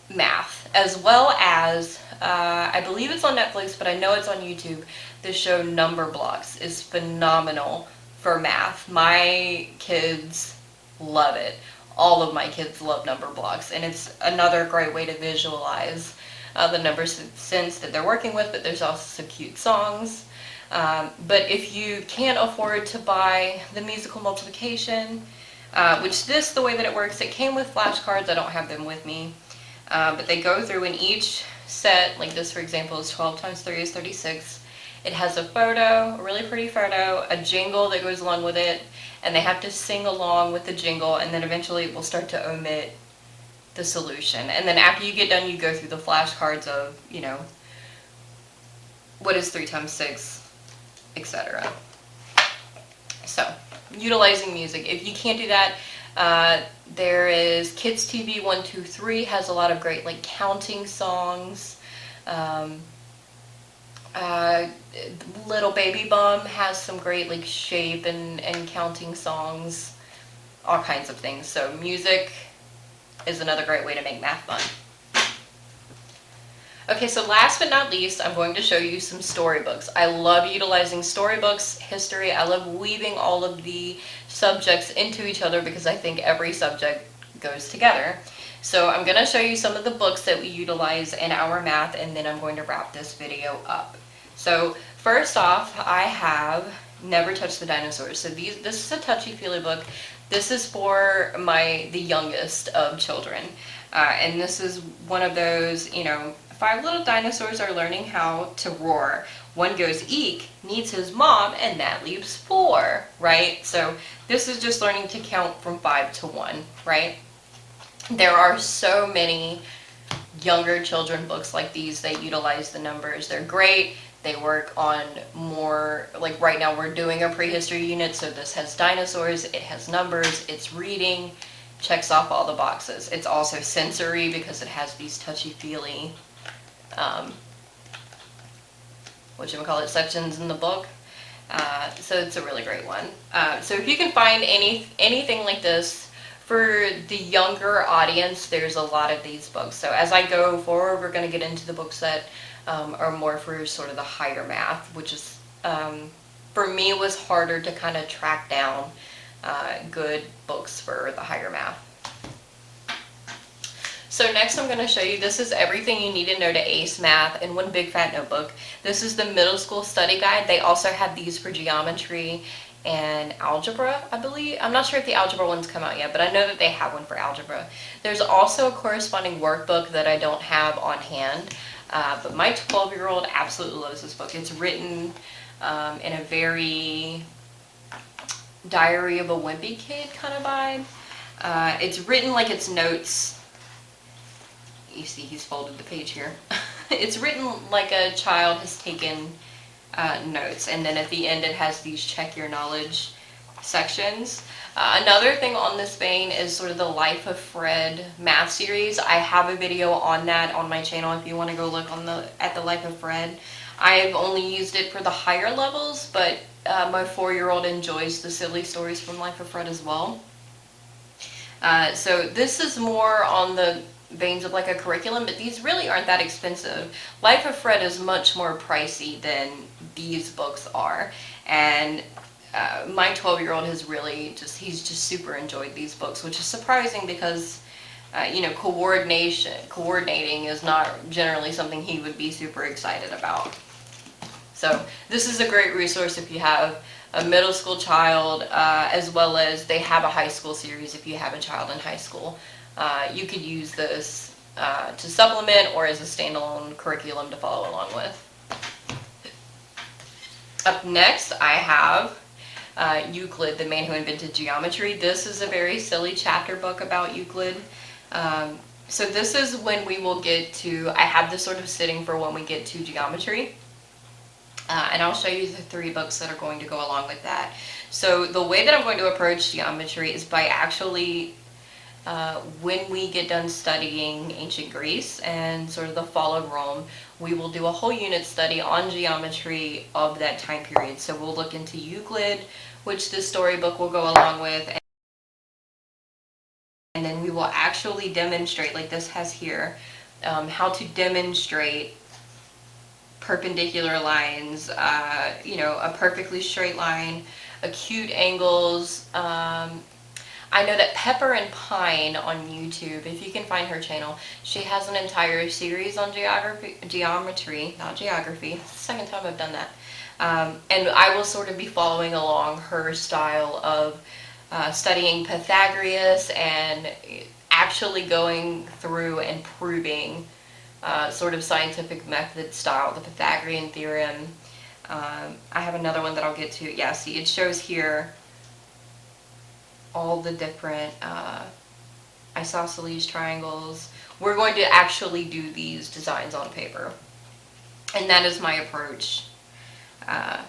math, as well as, I believe it's on Netflix, but I know it's on YouTube. The show Number Blocks is phenomenal for math. My kids love it. All of my kids love Number Blocks, and it's another great way to visualize the number sense that they're working with, but there's also some cute songs. But if you can't afford to buy the musical multiplication, which the way that it works, it came with flashcards. I don't have them with me. But they go through in each set, like this for example is 12 times 3 is 36. It has a photo, a really pretty photo, a jingle that goes along with it, and they have to sing along with the jingle, and then eventually it will start to omit the solution. And then after you get done, you go through the flashcards of, you know, what is 3 times 6, etc. So, utilizing music. If you can't do that, there is Kids TV 123 has a lot of great like counting songs. Little Baby Bum has some great like shape and counting songs, all kinds of things. So music is another great way to make math fun. Okay, so last but not least, I'm going to show you some storybooks. I love utilizing storybooks, history. I love weaving all of the subjects into each other because I think every subject goes together. So I'm going to show you some of the books that we utilize in our math, and then I'm going to wrap this video up. So first off, I have Never Touch the Dinosaurs. So this is a touchy-feely book. This is for the youngest of children. And this is one of those, you know, 5 little dinosaurs are learning how to roar. One goes eek, needs his mom, and that leaves 4, right? So this is just learning to count from 5 to 1, right? There are so many younger children books like these that utilize the numbers. They're great. They work on more, like right now we're doing a prehistory unit, so this has dinosaurs, it has numbers, it's reading, checks off all the boxes. It's also sensory because it has these touchy-feely sections in the book. So it's a really great one. So if you can find anything like this for the younger audience, there's a lot of these books. So as I go forward, we're going to get into the books that are more for sort of the higher math, which is, for me, was harder to kind of track down good books for the higher math. So next I'm going to show you, this is everything you need to know to ace math in one big fat notebook. This is the middle school study guide. They also have these for geometry and algebra, I believe. I'm not sure if the algebra one's come out yet, but I know that they have one for algebra. There's also a corresponding workbook that I don't have on hand, but my 12-year-old absolutely loves this book. It's written in a very Diary of a Wimpy Kid kind of vibe. It's written like it's notes. You see he's folded the page here. It's written like a child has taken notes, and then at the end it has these check your knowledge sections. Another thing on this vein is sort of the Life of Fred math series. I have a video on that on my channel if you want to go look at the Life of Fred. I've only used it for the higher levels, but my 4-year-old enjoys the silly stories from Life of Fred as well. So this is more on the veins of like a curriculum, but these really aren't that expensive. Life of Fred is much more pricey than these books are, and my 12-year-old has really he's just super enjoyed these books, which is surprising because you know, coordinating is not generally something he would be super excited about. So this is a great resource if you have a middle school child, as well as they have a high school series if you have a child in high school. You could use this to supplement or as a standalone curriculum to follow along with. Up next, I have Euclid, the Man Who Invented Geometry. This is a very silly chapter book about Euclid. So this is when we will get to, I have this sort of sitting for when we get to geometry. And I'll show you the 3 books that are going to go along with that. So the way that I'm going to approach geometry is by actually, when we get done studying ancient Greece and sort of the fall of Rome, we will do a whole unit study on geometry of that time period. So we'll look into Euclid, which this storybook will go along with, and then we will actually demonstrate, like this has here, how to demonstrate perpendicular lines, you know, a perfectly straight line, acute angles. I know that Pepper and Pine on YouTube, if you can find her channel, she has an entire series on geometry, not geography. It's the second time I've done that. And I will sort of be following along her style of studying Pythagoras and actually going through and proving sort of scientific method style, the Pythagorean theorem. I have another one that I'll get to. Yeah, see, it shows here all the different isosceles triangles. We're going to actually do these designs on paper. And that is my approach. I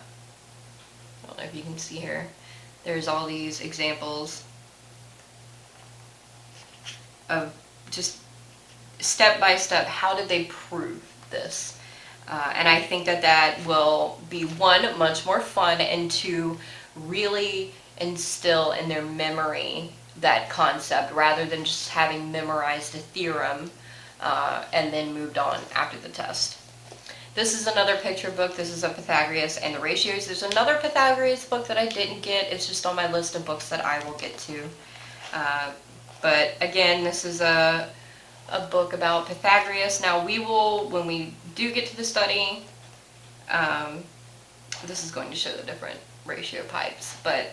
don't know if you can see here. There's all these examples of just step by step, how did they prove this? And I think that that will be, 1, much more fun, and 2, really instill in their memory that concept rather than just having memorized a theorem and then moved on after the test. This is another picture book. This is a Pythagoras and the ratios. There's another Pythagoras book that I didn't get. It's just on my list of books that I will get to. But again, this is a book about Pythagoras. Now we will, when we do get to the study, this is going to show the different ratio pipes, but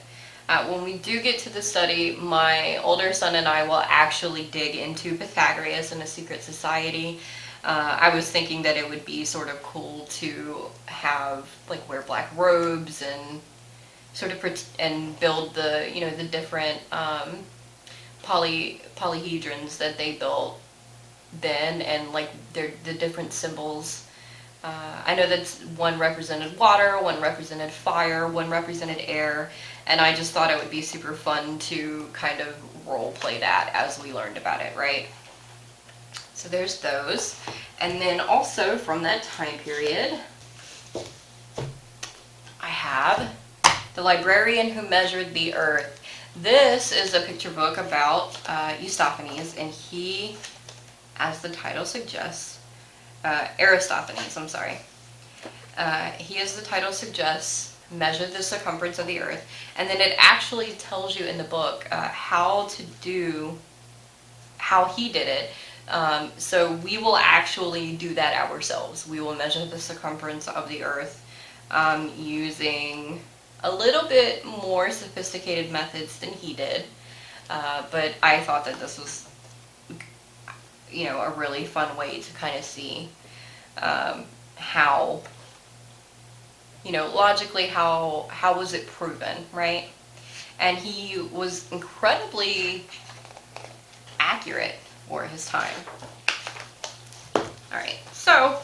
when we do get to the study, my older son and I will actually dig into Pythagoras and a secret society. I was thinking that it would be sort of cool to have, like, wear black robes and sort of and build the, you know, the different polyhedrons that they built then, and like the different symbols. I know that one represented water, one represented fire, one represented air, and I just thought it would be super fun to kind of role play that as we learned about it, right? So there's those. And then also from that time period, I have The Librarian Who Measured the Earth. This is a picture book about Eustophanes, and he, as the title suggests, Aristophanes, I'm sorry. He, as the title suggests, measured the circumference of the earth, and then it actually tells you in the book how he did it. So we will actually do that ourselves. We will measure the circumference of the earth using a little bit more sophisticated methods than he did. But I thought that this was, you know, a really fun way to kind of see how, you know, logically how was it proven, right? And he was incredibly accurate for his time. Alright, so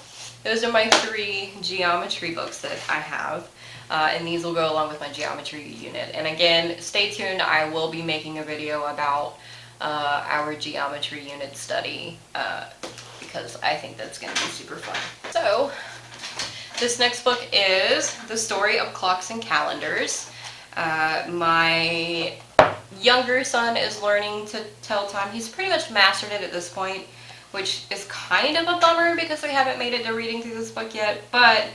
those are my 3 geometry books that I have. And these will go along with my geometry unit. And again, stay tuned. I will be making a video about our geometry unit study because I think that's going to be super fun. So this next book is The Story of Clocks and Calendars. My younger son is learning to tell time. He's pretty much mastered it at this point, which is kind of a bummer because we haven't made it to reading through this book yet. But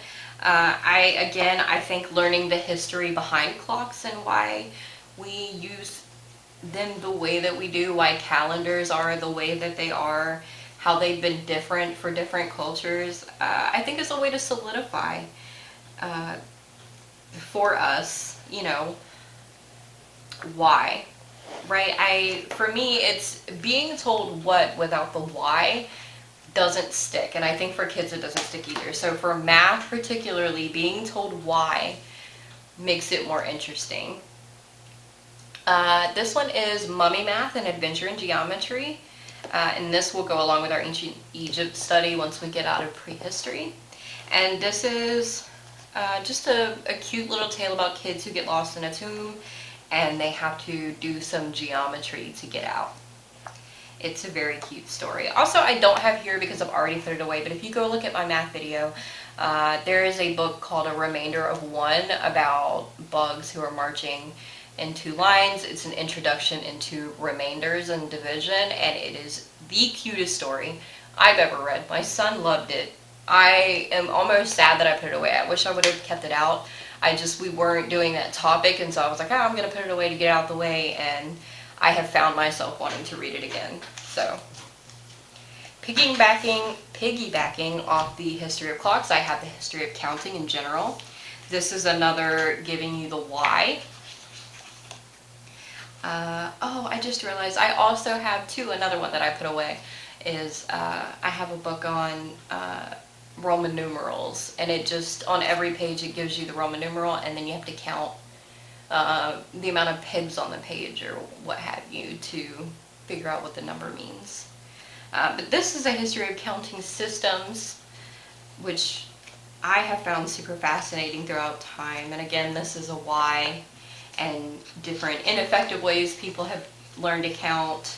I think learning the history behind clocks and why we use them the way that we do, why calendars are the way that they are, how they've been different for different cultures, I think is a way to solidify for us, why, right? For me, it's being told what without the why doesn't stick, and I think for kids it doesn't stick either. So for math particularly, being told why makes it more interesting. This one is Mummy Math, an Adventure in Geometry, and this will go along with our Ancient Egypt study once we get out of prehistory. And this is just a cute little tale about kids who get lost in a tomb and they have to do some geometry to get out. It's a very cute story. Also, I don't have here because I've already put it away, but if you go look at my math video, there is a book called A Remainder of One about bugs who are marching in two lines. It's an introduction into remainders and division, and it is the cutest story I've ever read. My son loved it. I am almost sad that I put it away. I wish I would have kept it out. We weren't doing that topic, and so I was like, I'm going to put it away to get out of the way, and I have found myself wanting to read it again. So, piggybacking off the history of clocks, I have the history of counting in general. This is another giving you the why. I just realized I also have another one that I put away is I have a book on Roman numerals, and it just, on every page it gives you the Roman numeral, and then you have to count the amount of pigs on the page or what have you to figure out what the number means. But this is a history of counting systems, which I have found super fascinating throughout time. And again, this is a why and different ineffective ways people have learned to count.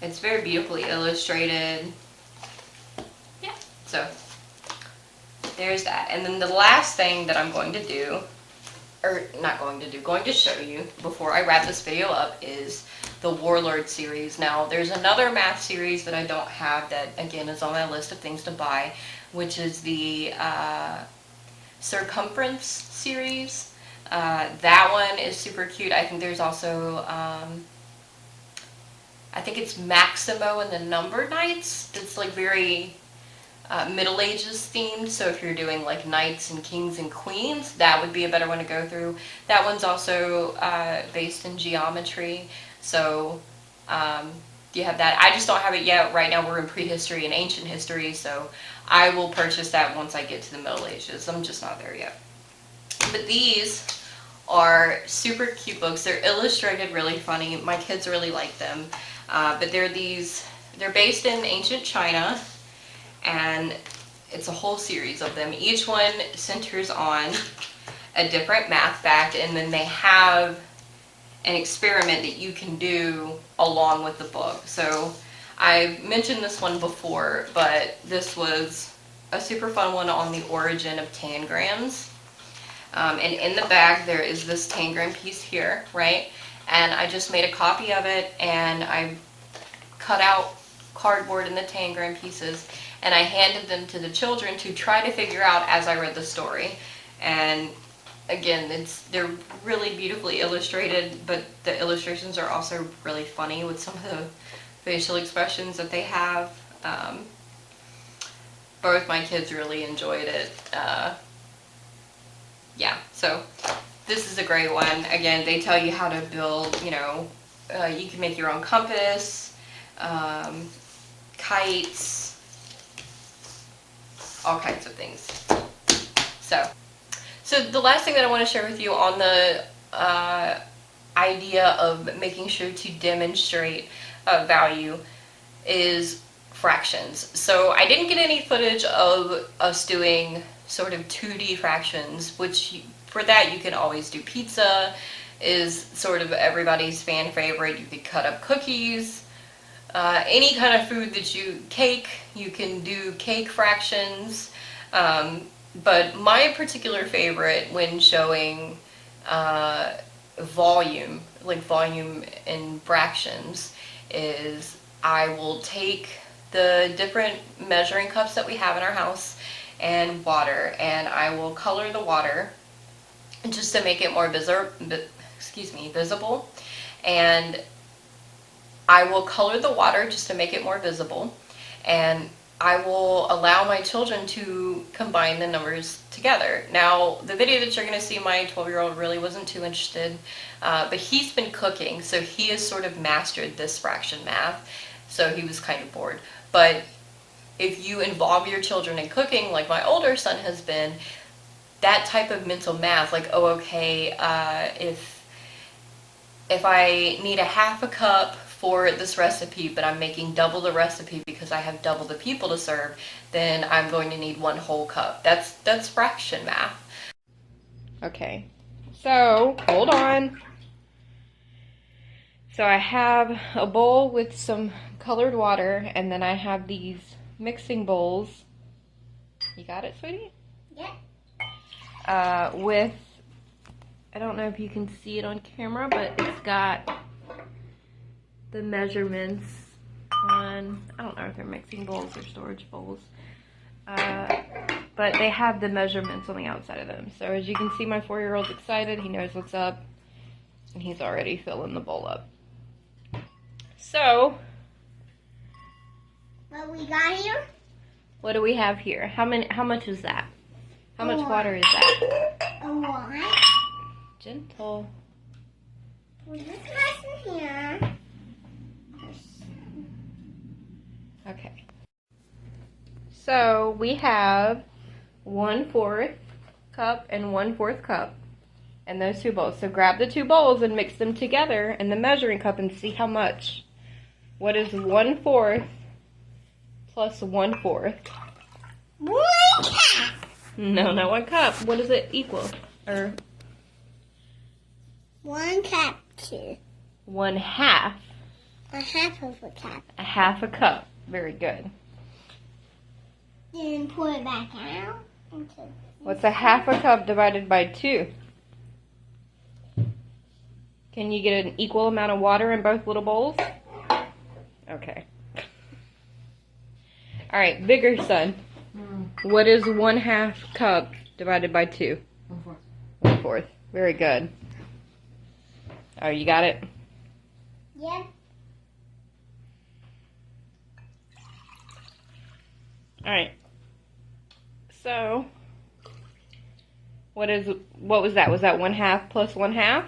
It's very beautifully illustrated. Yeah, so there's that. And then the last thing that I'm going to do, going to show you before I wrap this video up, is the Warlord series. Now, there's another math series that I don't have that, again, is on my list of things to buy, which is the Circumference series. That one is super cute. I think there's also, I think it's Maximo and the Number Knights. It's like very Middle Ages themed, so if you're doing like knights and kings and queens, that would be a better one to go through. That one's also based in geometry, so you have that. I just don't have it yet. Right now we're in prehistory and ancient history, so I will purchase that once I get to the Middle Ages. I'm just not there yet. But these are super cute books. They're illustrated really funny. My kids really like them. But they're based in ancient China, and it's a whole series of them. Each one centers on a different math fact, and then they have an experiment that you can do along with the book. So I mentioned this one before, but this was a super fun one on the origin of tangrams. And in the bag there is this tangram piece here, right? And I just made a copy of it, and I cut out cardboard in the tangram pieces, and I handed them to the children to try to figure out as I read the story. And again, they're really beautifully illustrated, but the illustrations are also really funny with some of the facial expressions that they have. Both my kids really enjoyed it. Yeah, so this is a great one. Again, they tell you how to build, you can make your own compass, kites, all kinds of things. So the last thing that I want to share with you on the idea of making sure to demonstrate value is fractions. So I didn't get any footage of us doing sort of 2D fractions, which for that you can always do. Pizza is sort of everybody's fan favorite. You could cut up cookies, any kind of food that cake, you can do cake fractions. But my particular favorite when showing volume, like volume in fractions, is I will take the different measuring cups that we have in our house and water, and I will color the water just to make it more visible. And I will color the water just to make it more visible, and I will allow my children to combine the numbers together. Now, the video that you're going to see, my 12-year-old really wasn't too interested, but he's been cooking, so he has sort of mastered this fraction math, so he was kind of bored. But if you involve your children in cooking, like my older son has been, that type of mental math, like, oh, okay, if I need a half a cup for this recipe, but I'm making double the recipe because I have double the people to serve, then I'm going to need 1 whole cup. That's fraction math. Okay, so hold on. So I have a bowl with some colored water, and then I have these mixing bowls. You got it, sweetie? Yeah. With, I don't know if you can see it on camera, but it's got the measurements on, I don't know if they're mixing bowls or storage bowls, but they have the measurements on the outside of them. So as you can see, my 4-year-old's excited. He knows what's up, and he's already filling the bowl up. So, What we got here? what do we have here? How much is that? How much water is that? A one. Gentle. Put this glass in here. Okay. So we have 1/4 cup and 1/4 cup and those 2 bowls. So grab the 2 bowls and mix them together in the measuring cup and see how much. What is 1/4 plus 1/4? 1 cup. No, not 1 cup. What does it equal? Or 1 cup too. 1/2. A half of a cup. A half a cup. Very good. Then pour it back out. What's a half a cup divided by 2? Can you get an equal amount of water in both little bowls? Okay. All right, bigger son. What is 1/2 cup divided by 2? 1/4. 1/4. Very good. Oh, you got it? Yep. All right. So, what was that? Was that 1/2 plus 1/2? Yep.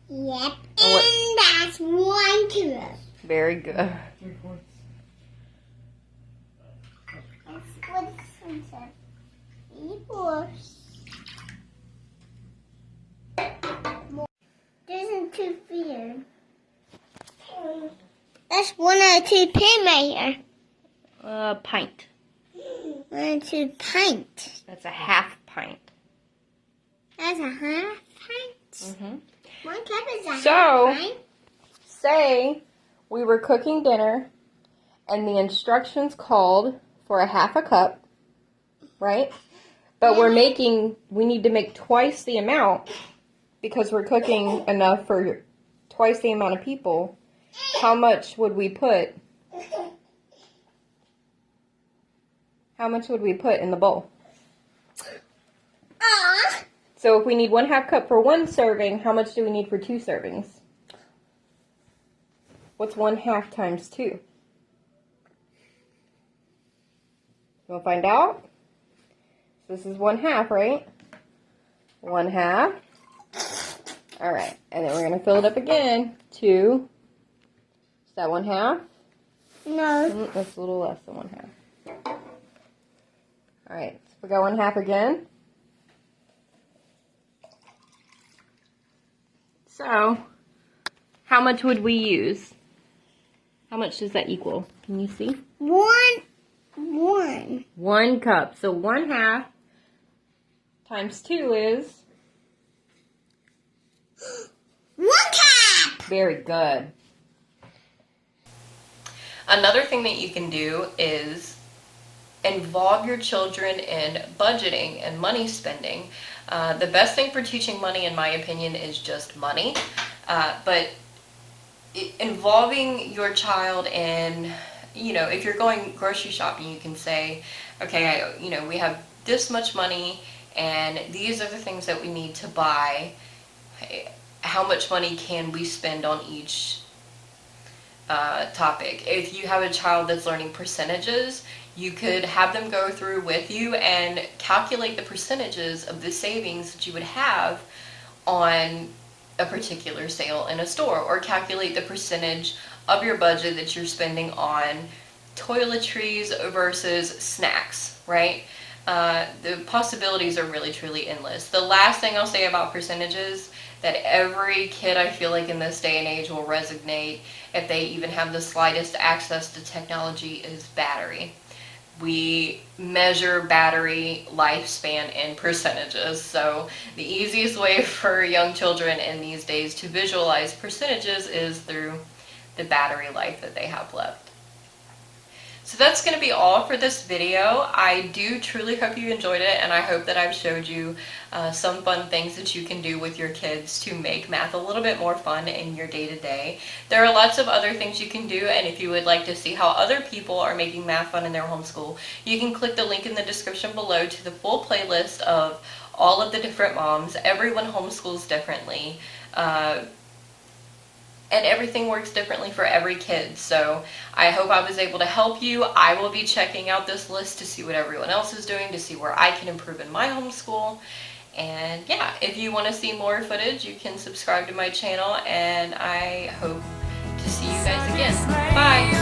And what- And that's 1/2. Very good. 3/4. That's what this one said. Equals. This isn't too weird. That's 1 or 2 pin right here. Pint. 1 or 2 pint. That's a half pint. That's a half pint. Mm-hmm. 1 cup is a So- half pint. Say we were cooking dinner and the instructions called for a half a cup, right? But we need to make twice the amount because we're cooking enough for twice the amount of people. How much would we put? How much would we put in the bowl? So if we need 1/2 cup for 1 serving, how much do we need for 2 servings? What's 1/2 times 2? You want to find out? So this is 1/2, right? 1/2. All right, and then we're going to fill it up again. 2. Is that 1/2? No. That's a little less than 1/2. All right, so we got 1/2 again. So, how much would we use? How much does that equal? Can you see? 1. 1 cup. So 1/2 times 2 is 1 cup. very good. Another thing that you can do is involve your children in budgeting and money spending. The best thing for teaching money, in my opinion, is just money. But involving your child in, if you're going grocery shopping, you can say, okay, we have this much money and these are the things that we need to buy. How much money can we spend on each topic? If you have a child that's learning percentages, you could have them go through with you and calculate the percentages of the savings that you would have on a particular sale in a store, or calculate the percentage of your budget that you're spending on toiletries versus snacks, right? The possibilities are really truly endless. The last thing I'll say about percentages that every kid, I feel like, in this day and age will resonate if they even have the slightest access to technology is battery. We measure battery lifespan in percentages. So the easiest way for young children in these days to visualize percentages is through the battery life that they have left. So that's going to be all for this video. I do truly hope you enjoyed it, and I hope that I've showed you some fun things that you can do with your kids to make math a little bit more fun in your day-to-day. There are lots of other things you can do, and if you would like to see how other people are making math fun in their homeschool, you can click the link in the description below to the full playlist of all of the different moms. Everyone homeschools differently. And everything works differently for every kid. So I hope I was able to help you. I will be checking out this list to see what everyone else is doing, to see where I can improve in my homeschool. And yeah, if you want to see more footage, you can subscribe to my channel, and I hope to see you guys again. Bye!